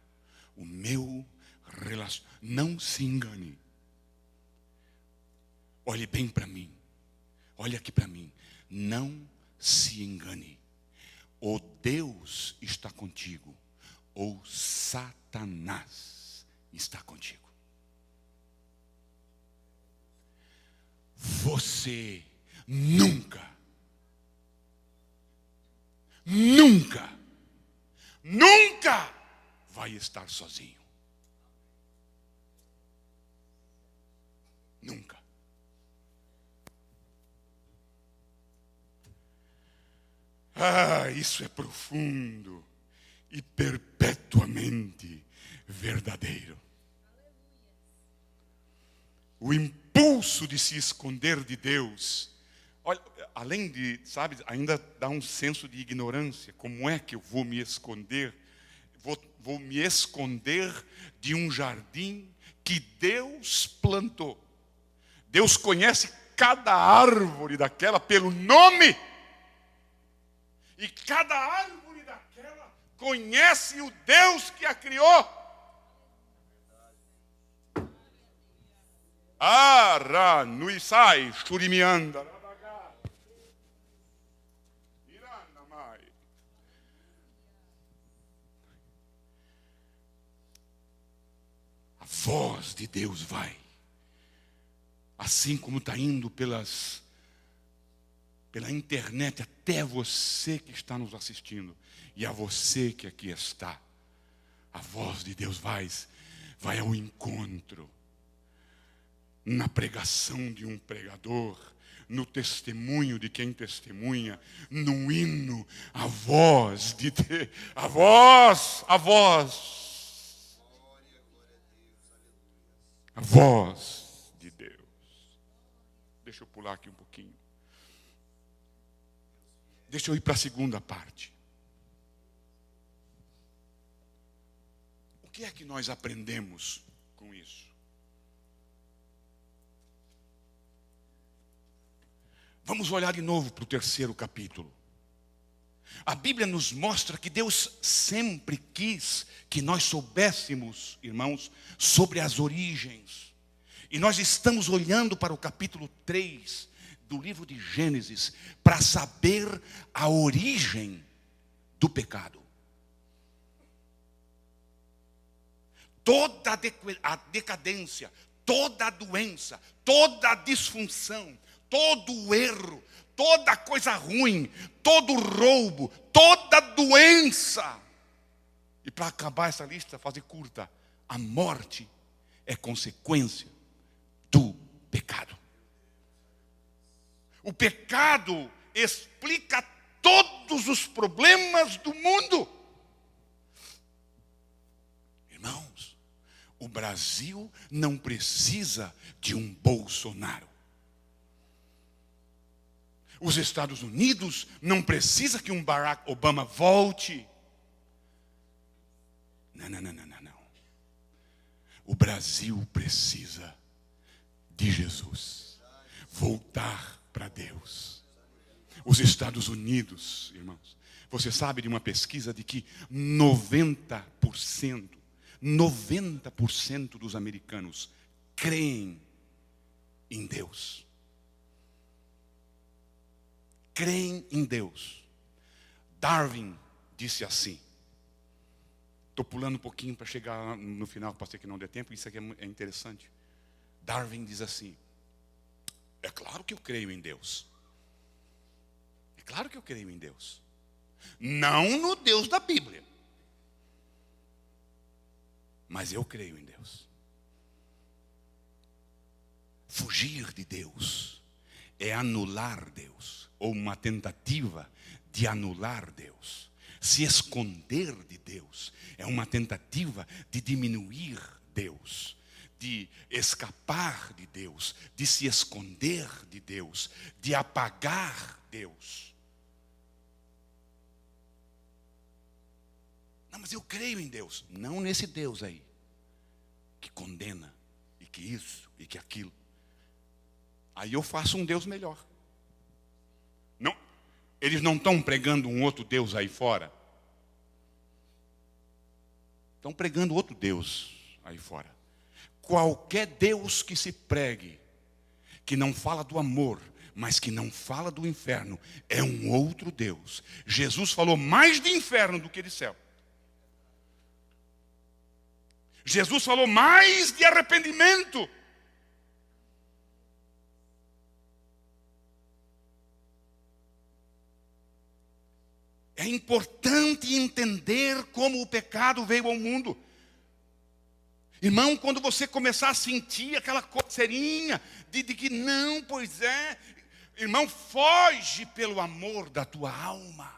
o meu relacionamento. Não se engane. Olhe bem para mim. Olhe aqui para mim. Não se engane. Ou Deus está contigo, ou Satanás está contigo. Você nunca vai estar sozinho. Nunca. Ah, isso é profundo e perpetuamente verdadeiro. O impulso de se esconder de Deus, olha, além de, sabe, ainda dá um senso de ignorância. Como é que eu vou me esconder? Vou me esconder de um jardim que Deus plantou. Deus conhece cada árvore daquela pelo nome. E cada árvore daquela conhece o Deus que a criou. Ara, nuisai, shurimianda. A voz de Deus vai, assim como está indo pela internet até você que está nos assistindo e a você que aqui está. A voz de Deus vai ao encontro, na pregação de um pregador, no testemunho de quem testemunha, no hino, a voz de Deus, a voz, a voz de Deus. Deixa eu pular aqui um pouquinho. Deixa eu ir para a segunda parte. O que é que nós aprendemos com isso? Vamos olhar de novo para o 3º capítulo. A Bíblia nos mostra que Deus sempre quis que nós soubéssemos, irmãos, sobre as origens. E nós estamos olhando para o capítulo 3 do livro de Gênesis para saber a origem do pecado. Toda a decadência, toda a doença, toda a disfunção, todo o erro, toda coisa ruim, todo roubo, toda doença. E para acabar essa lista, fazer curta, a morte é consequência do pecado. O pecado explica todos os problemas do mundo. Irmãos, o Brasil não precisa de um Bolsonaro. Os Estados Unidos não precisa que um Barack Obama volte. Não. O Brasil precisa de Jesus. Voltar para Deus. Os Estados Unidos, irmãos, você sabe de uma pesquisa de que 90% dos americanos creem em Deus. Creem em Deus. Darwin disse assim. Estou pulando um pouquinho para chegar no final, pode ser que não dê tempo, isso aqui é interessante. Darwin diz assim: é claro que eu creio em Deus. É claro que eu creio em Deus. Não no Deus da Bíblia. Mas eu creio em Deus. Fugir de Deus é anular Deus, ou uma tentativa de anular Deus. Se esconder de Deus é uma tentativa de diminuir Deus, de escapar de Deus, de se esconder de Deus, de apagar Deus. Não, mas eu creio em Deus. Não nesse Deus aí, que condena, e que isso, e que aquilo. Aí eu faço um Deus melhor. Não, eles não estão pregando um outro Deus aí fora. Estão pregando outro Deus aí fora. Qualquer Deus que se pregue, que não fala do amor, mas que não fala do inferno, é um outro Deus. Jesus falou mais de inferno do que de céu. Jesus falou mais de arrependimento. É importante entender como o pecado veio ao mundo. Irmão, quando você começar a sentir aquela coceirinha de que não, pois é, irmão, foge pelo amor da tua alma.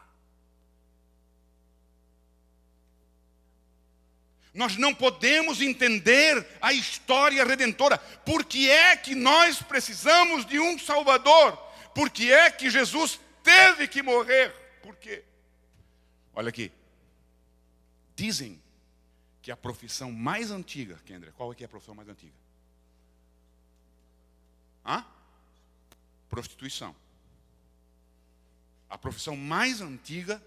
Nós não podemos entender a história redentora. Por que é que nós precisamos de um Salvador? Por que é que Jesus teve que morrer? Por quê? Olha aqui. Dizem que a profissão mais antiga, Kendra, qual é que é a profissão mais antiga? Prostituição. A profissão mais antiga,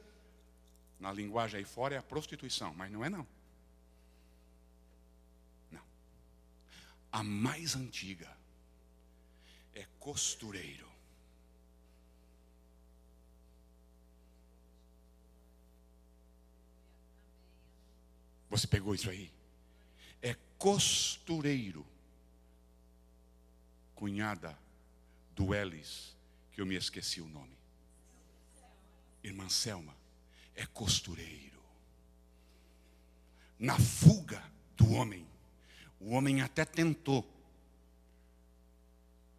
na linguagem aí fora, é a prostituição, mas não é não. Não. A mais antiga é costureiro. Você pegou isso aí? É costureiro. Cunhada do Elis, que eu me esqueci o nome. Irmã Selma, é costureiro. Na fuga do homem, o homem até tentou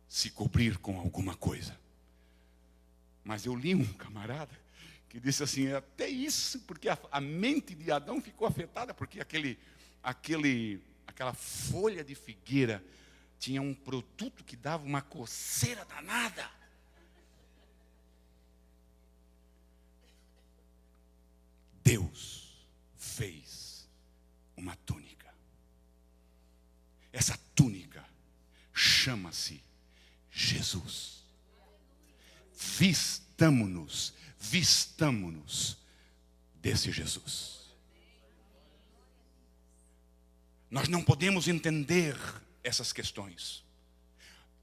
se cobrir com alguma coisa. Mas eu li um camarada que disse assim, é até isso, porque a mente de Adão ficou afetada, porque aquela folha de figueira tinha um produto que dava uma coceira danada. Deus fez uma túnica. Essa túnica chama-se Jesus. Vistamo-nos desse Jesus. Nós não podemos entender essas questões.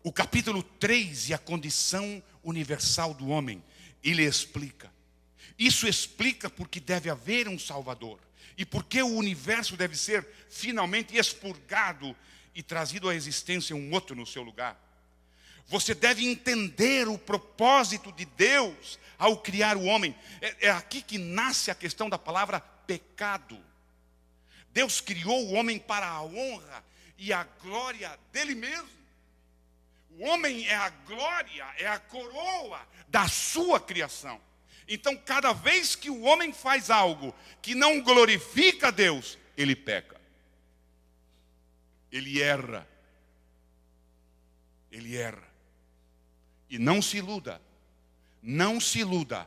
O capítulo 3 e a condição universal do homem, ele explica. Isso explica porque deve haver um Salvador. E porque o universo deve ser finalmente expurgado e trazido à existência um outro no seu lugar. Você deve entender o propósito de Deus ao criar o homem. É aqui que nasce a questão da palavra pecado. Deus criou o homem para a honra e a glória dele mesmo. O homem é a glória, é a coroa da sua criação. Então, cada vez que o homem faz algo que não glorifica a Deus, ele peca. Ele erra. Ele erra. E não se iluda. Não se iluda.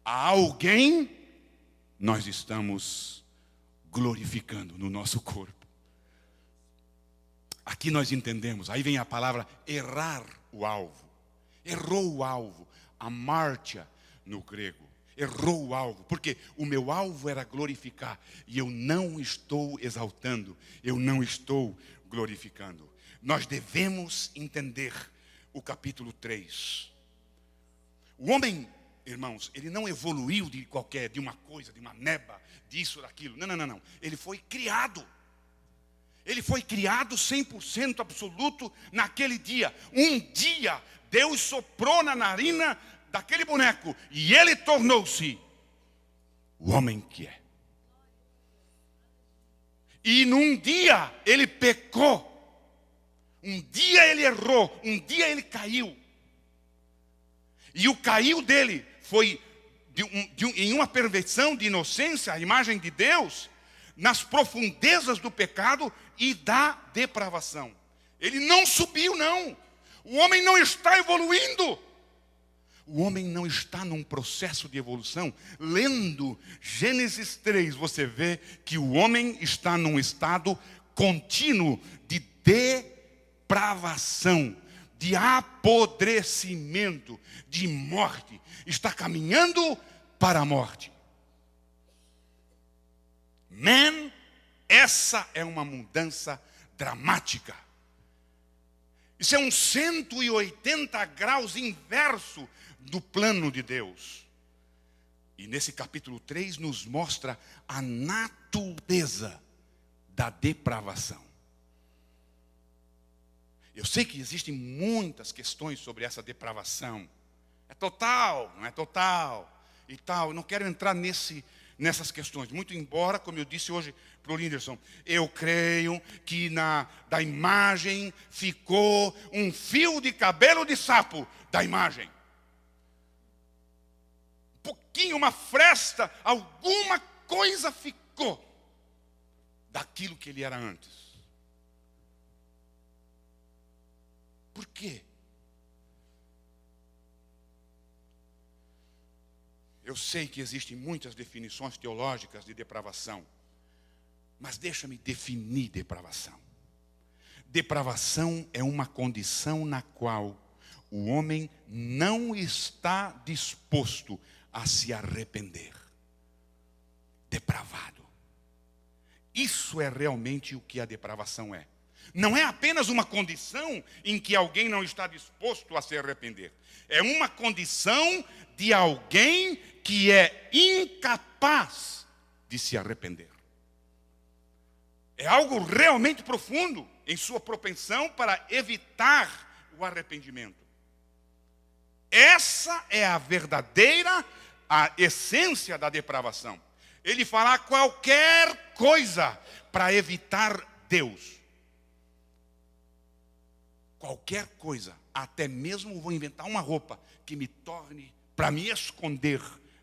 A alguém nós estamos glorificando no nosso corpo. Aqui nós entendemos. Aí vem a palavra errar o alvo. Errou o alvo. Amártia no grego. Errou o alvo. Porque o meu alvo era glorificar. E eu não estou exaltando. Eu não estou glorificando. Nós devemos entender o capítulo 3. O homem, irmãos, ele não evoluiu de uma coisa, de uma neba, disso, daquilo. Não. Ele foi criado. Ele foi criado 100% absoluto naquele dia. Um dia, Deus soprou na narina daquele boneco e ele tornou-se o homem que é. E num dia ele pecou. Um dia ele errou, um dia ele caiu. E o caiu dele foi em uma perversão de inocência, a imagem de Deus, nas profundezas do pecado e da depravação. Ele não subiu, não. O homem não está evoluindo. O homem não está num processo de evolução. Lendo Gênesis 3, você vê que o homem está num estado contínuo de depravação, de apodrecimento, de morte. Está caminhando para a morte. Essa é uma mudança dramática. Isso é um 180 graus inverso do plano de Deus. E nesse capítulo 3 nos mostra a natureza da depravação. Eu sei que existem muitas questões sobre essa depravação. É total, não é total e tal. Eu não quero entrar nessas questões. Muito embora, como eu disse hoje para o Linderson, eu creio que da imagem ficou um fio de cabelo de sapo da imagem. Um pouquinho, uma fresta, alguma coisa ficou. daquilo que ele era antes. Por quê? Eu sei que existem muitas definições teológicas de depravação, mas deixa-me definir depravação. Depravação é uma condição na qual o homem não está disposto a se arrepender. Depravado. Isso é realmente o que a depravação é. Não é apenas uma condição em que alguém não está disposto a se arrepender. É uma condição de alguém que é incapaz de se arrepender. É algo realmente profundo em sua propensão para evitar o arrependimento. Essa é a verdadeira, a essência da depravação. Ele fará qualquer coisa para evitar Deus. Qualquer coisa, até mesmo vou inventar uma roupa que me torne, para me esconder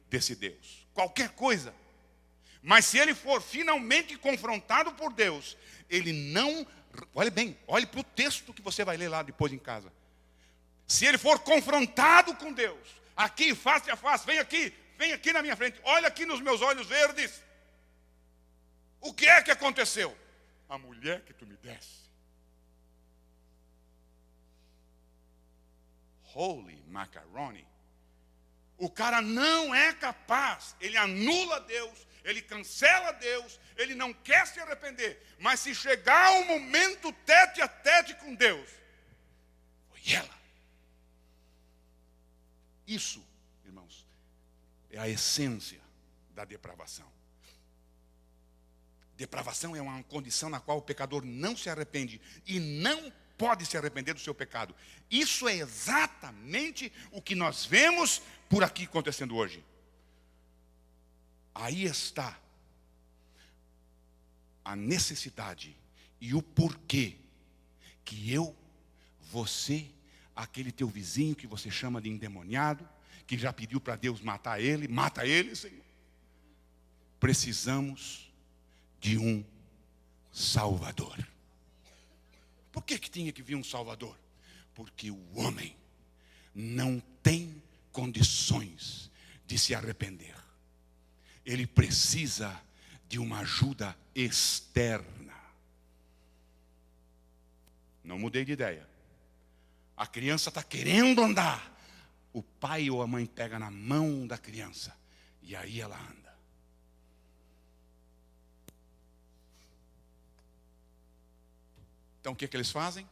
desse Deus. Qualquer coisa. Mas se ele for finalmente confrontado por Deus, ele não, olhe bem, olhe para o texto que você vai ler lá depois em casa. Se ele for confrontado com Deus, aqui, face a face, vem aqui na minha frente, olha aqui nos meus olhos verdes. O que é que aconteceu? A mulher que tu me desse. Holy macaroni. O cara não é capaz, ele anula Deus, ele cancela Deus, ele não quer se arrepender. Mas se chegar um momento tete a tete com Deus, foi ela. Isso, irmãos, é a essência da depravação. Depravação é uma condição na qual o pecador não se arrepende e não pode se arrepender do seu pecado. Isso é exatamente o que nós vemos por aqui acontecendo hoje. Aí está a necessidade e o porquê que eu, você, aquele teu vizinho que você chama de endemoniado, que já pediu para Deus matar ele, mata ele, Senhor. Precisamos de um Salvador. Por que tinha que vir um Salvador? Porque o homem não tem condições de se arrepender. Ele precisa de uma ajuda externa. Não mudei de ideia. A criança está querendo andar. O pai ou a mãe pega na mão da criança e aí ela anda. Então o que eles fazem?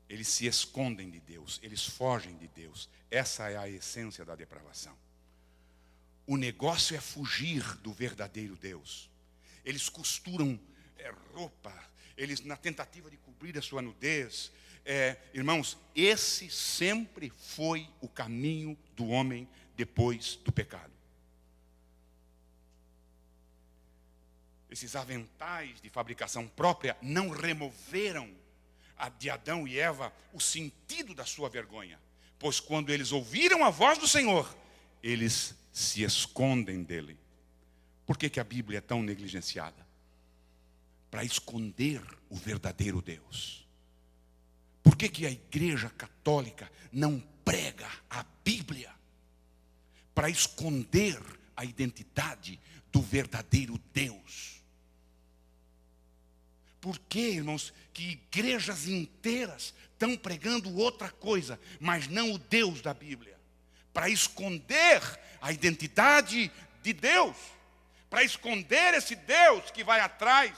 Eles se escondem de Deus, eles fogem de Deus. Essa é a essência da depravação. O negócio é fugir do verdadeiro Deus. Eles costuram roupa, eles na tentativa de cobrir a sua nudez. Irmãos, esse sempre foi o caminho do homem depois do pecado. Esses aventais de fabricação própria não removeram de Adão e Eva o sentido da sua vergonha. Pois quando eles ouviram a voz do Senhor, eles se escondem dele. Por que a Bíblia é tão negligenciada? Para esconder o verdadeiro Deus. Por que a Igreja Católica não prega a Bíblia? Para esconder a identidade do verdadeiro Deus. Por que, irmãos, que igrejas inteiras estão pregando outra coisa, mas não o Deus da Bíblia? Para esconder a identidade de Deus, para esconder esse Deus que vai atrás,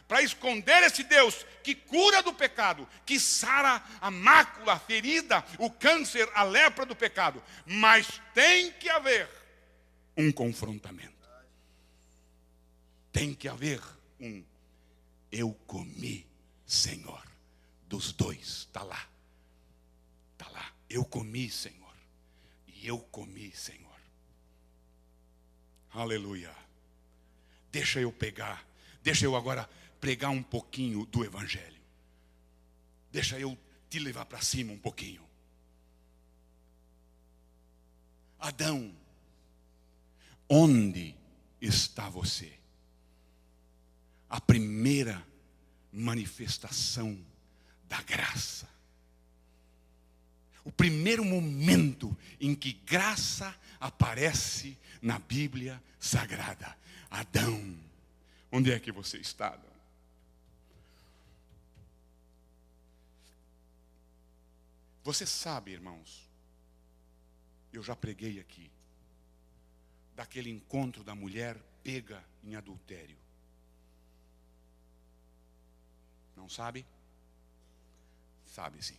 para esconder esse Deus que cura do pecado, que sara a mácula, a ferida, o câncer, a lepra do pecado. Mas tem que haver um confrontamento. Tem que haver um eu comi, Senhor, dos dois, está lá. Está lá, eu comi, Senhor, e eu comi, Senhor. Aleluia. Deixa eu agora pregar um pouquinho do Evangelho. Deixa eu te levar para cima um pouquinho. Adão, onde está você? a primeira manifestação da graça. O primeiro momento em que graça aparece na Bíblia Sagrada. Adão, onde é que você está, Adão? Você sabe, irmãos, eu já preguei aqui, daquele encontro da mulher pega em adultério. Não sabe? Sabe sim.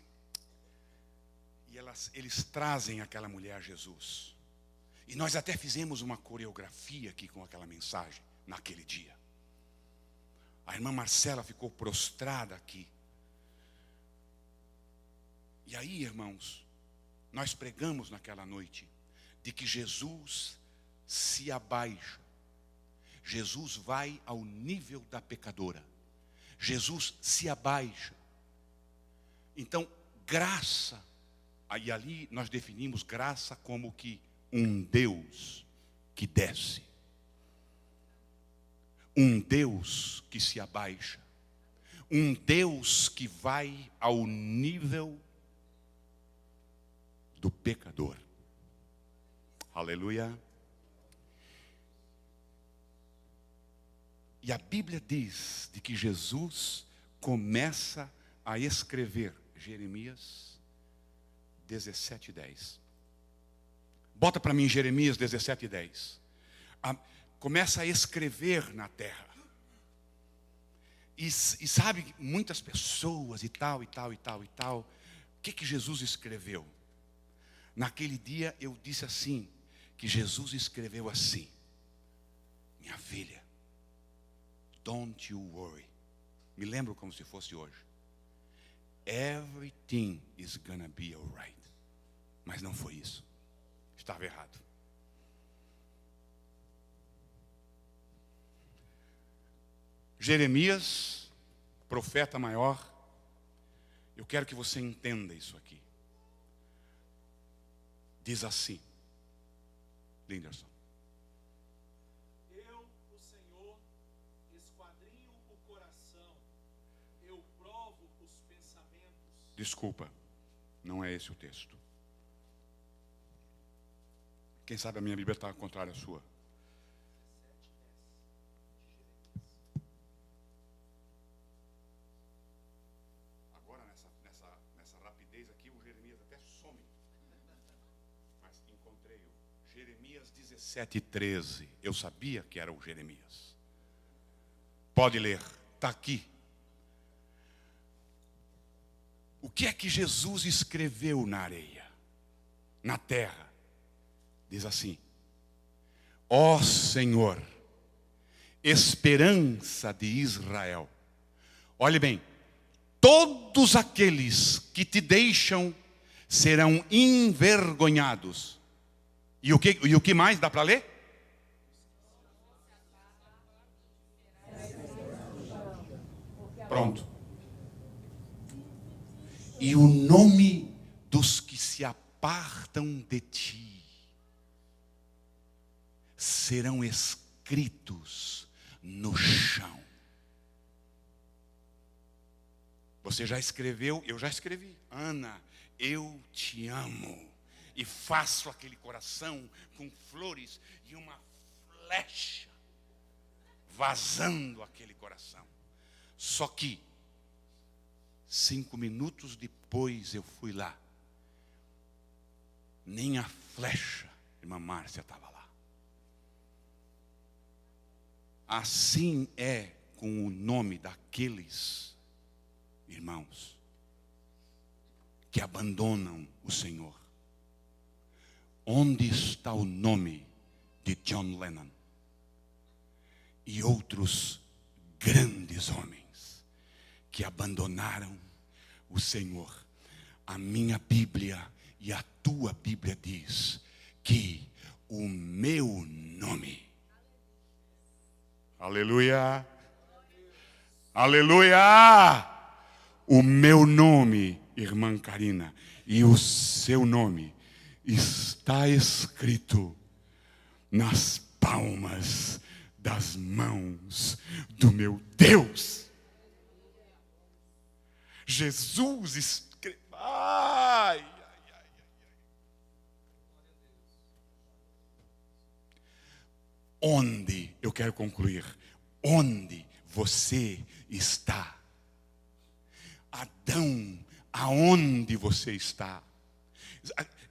E eles trazem aquela mulher a Jesus. E nós até fizemos uma coreografia aqui com aquela mensagem, naquele dia. A irmã Marcela ficou prostrada aqui. E aí, irmãos, nós pregamos naquela noite de que Jesus se abaixa. Jesus vai ao nível da pecadora. Jesus se abaixa. Então, graça, aí ali nós definimos graça como que um Deus que desce. Um Deus que se abaixa. Um Deus que vai ao nível do pecador. Aleluia. E a Bíblia diz de que Jesus começa a escrever Jeremias 17:10. Bota para mim Jeremias 17:10. Começa a escrever na terra. E sabe, muitas pessoas e tal. O que Jesus escreveu? Naquele dia eu disse assim, que Jesus escreveu assim: minha filha, don't you worry. Me lembro como se fosse hoje. Everything is gonna be alright. Mas não foi isso. Estava errado. Jeremias, profeta maior, eu quero que você entenda isso aqui. Diz assim, Linderson. Eu, o Senhor, esquadrinho o coração, eu provo os pensamentos. Desculpa, não é esse o texto. Quem sabe a minha Bíblia está ao contrário à sua. Agora, nessa rapidez aqui, o Jeremias até some. Mas encontrei o Jeremias 17:13. Eu sabia que era o Jeremias. Pode ler, está aqui. O que é que Jesus escreveu na areia, na terra? Diz assim: ó Senhor, esperança de Israel. Olhe bem, todos aqueles que te deixam serão envergonhados. E o que mais dá para ler? Pronto. E o nome dos que se apartam de ti serão escritos no chão. Você já escreveu? Eu já escrevi. Ana, eu te amo. E faço aquele coração com flores e uma flecha vazando aquele coração. Só que 5 minutos depois eu fui lá. Nem a flecha, irmã Márcia, estava lá. Assim é com o nome daqueles irmãos que abandonam o Senhor. Onde está o nome de John Lennon e outros grandes homens que abandonaram o Senhor? A minha Bíblia e a tua Bíblia diz que o meu nome, aleluia, aleluia, o meu nome, irmã Karina, e o seu nome está escrito nas palmas das mãos do meu Deus. Jesus escreve. Ai, ai, ai, ai. Onde, eu quero concluir, onde você está? Adão, aonde você está?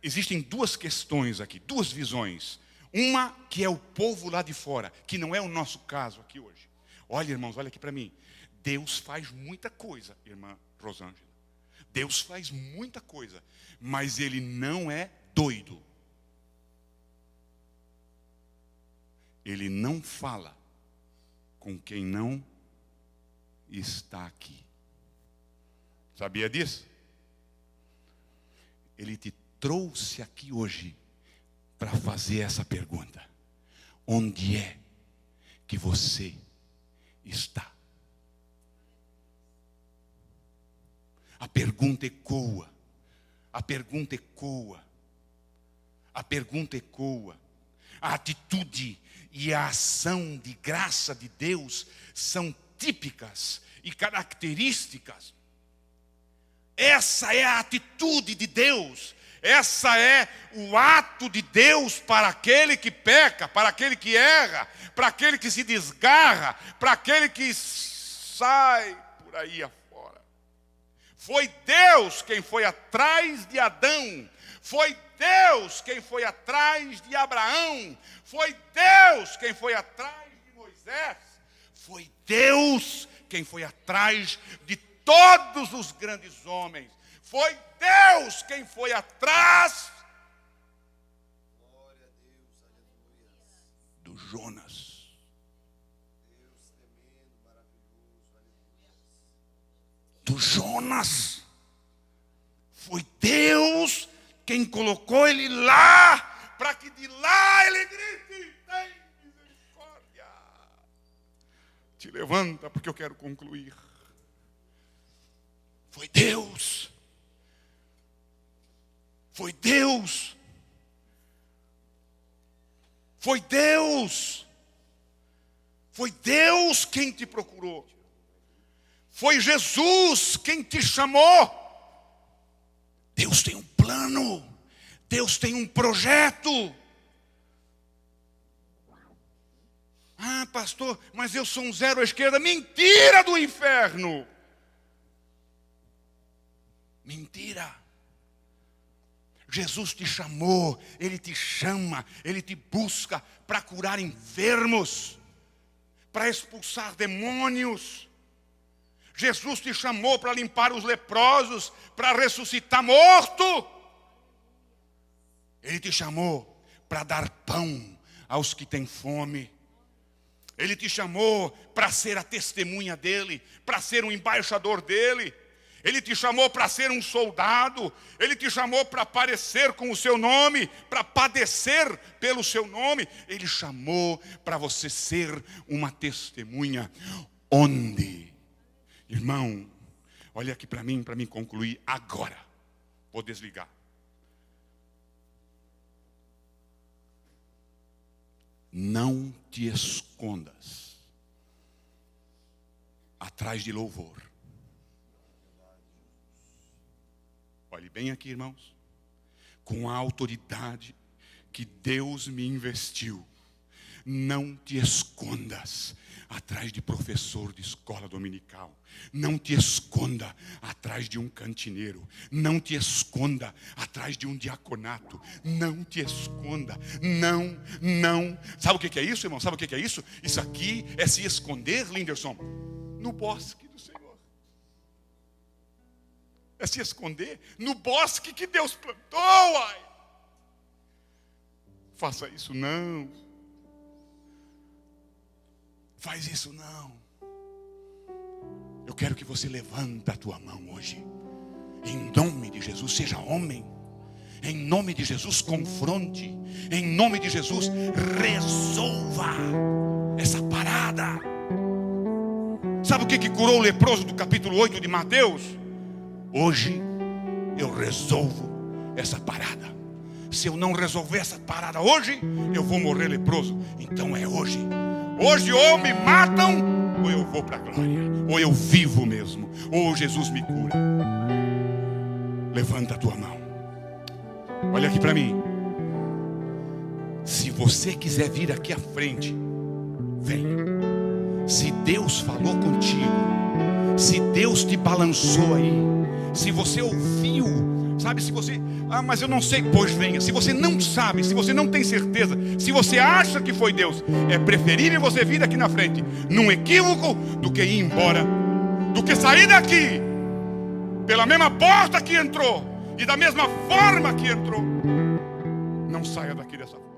Existem duas questões aqui, duas visões. Uma que é o povo lá de fora, que não é o nosso caso aqui hoje. Olha, irmãos, olha aqui para mim. Deus faz muita coisa, irmã Rosângela. Deus faz muita coisa, mas Ele não é doido. Ele não fala com quem não está aqui. Sabia disso? Ele te trouxe aqui hoje para fazer essa pergunta: onde é que você está? A pergunta ecoa, a pergunta ecoa, a pergunta ecoa. A atitude e a ação de graça de Deus são típicas e características. Essa é a atitude de Deus. Essa é o ato de Deus para aquele que peca, para aquele que erra, para aquele que se desgarra, para aquele que sai por aí afora. Foi Deus quem foi atrás de Adão. Foi Deus quem foi atrás de Abraão. Foi Deus quem foi atrás de Moisés. Foi Deus quem foi atrás de todos os grandes homens. Foi Deus quem foi atrás do Jonas. Do Jonas. Foi Deus quem colocou ele lá, para que de lá ele grite: tem misericórdia. Te levanta, porque eu quero concluir. Foi Deus. Foi Deus. Foi Deus. Foi Deus quem te procurou. Foi Jesus quem te chamou. Deus tem um plano. Deus tem um projeto. Ah, pastor, mas eu sou um zero à esquerda. Mentira do inferno. Mentira. Jesus te chamou, Ele te chama, Ele te busca para curar enfermos, para expulsar demônios. Jesus te chamou para limpar os leprosos, para ressuscitar morto. Ele te chamou para dar pão aos que têm fome. Ele te chamou para ser a testemunha dEle, para ser um embaixador dEle. Ele te chamou para ser um soldado. Ele te chamou para aparecer com o seu nome, para padecer pelo seu nome. Ele chamou para você ser uma testemunha. Onde? Irmão, olha aqui para mim concluir agora. Vou desligar. Não te escondas atrás de louvor. Olhe bem aqui, irmãos. Com a autoridade que Deus me investiu, não te escondas atrás de professor de escola dominical. Não te esconda atrás de um cantineiro. Não te esconda atrás de um diaconato. Não te esconda. Não. Sabe o que é isso, irmão? Sabe o que é isso? Isso aqui é se esconder, Linderson, no bosque do Senhor. É se esconder no bosque que Deus plantou, ai. Faça isso não. Faz isso não. Eu quero que você levante a tua mão hoje. Em nome de Jesus, seja homem. Em nome de Jesus, confronte. Em nome de Jesus, resolva essa parada. Sabe o que curou o leproso do capítulo 8 de Mateus? Hoje eu resolvo essa parada. Se eu não resolver essa parada hoje, eu vou morrer leproso. Então é hoje. Hoje ou me matam, ou eu vou para a glória, ou eu vivo mesmo, ou Jesus me cura. Levanta a tua mão. Olha aqui para mim. Se você quiser vir aqui à frente, venha. Se Deus falou contigo, se Deus te balançou aí, se você ouviu, sabe, se você, mas eu não sei, pois venha. Se você não sabe, se você não tem certeza, se você acha que foi Deus, é preferível você vir aqui na frente, num equívoco, do que ir embora, do que sair daqui, pela mesma porta que entrou, e da mesma forma que entrou. Não saia daqui dessa forma.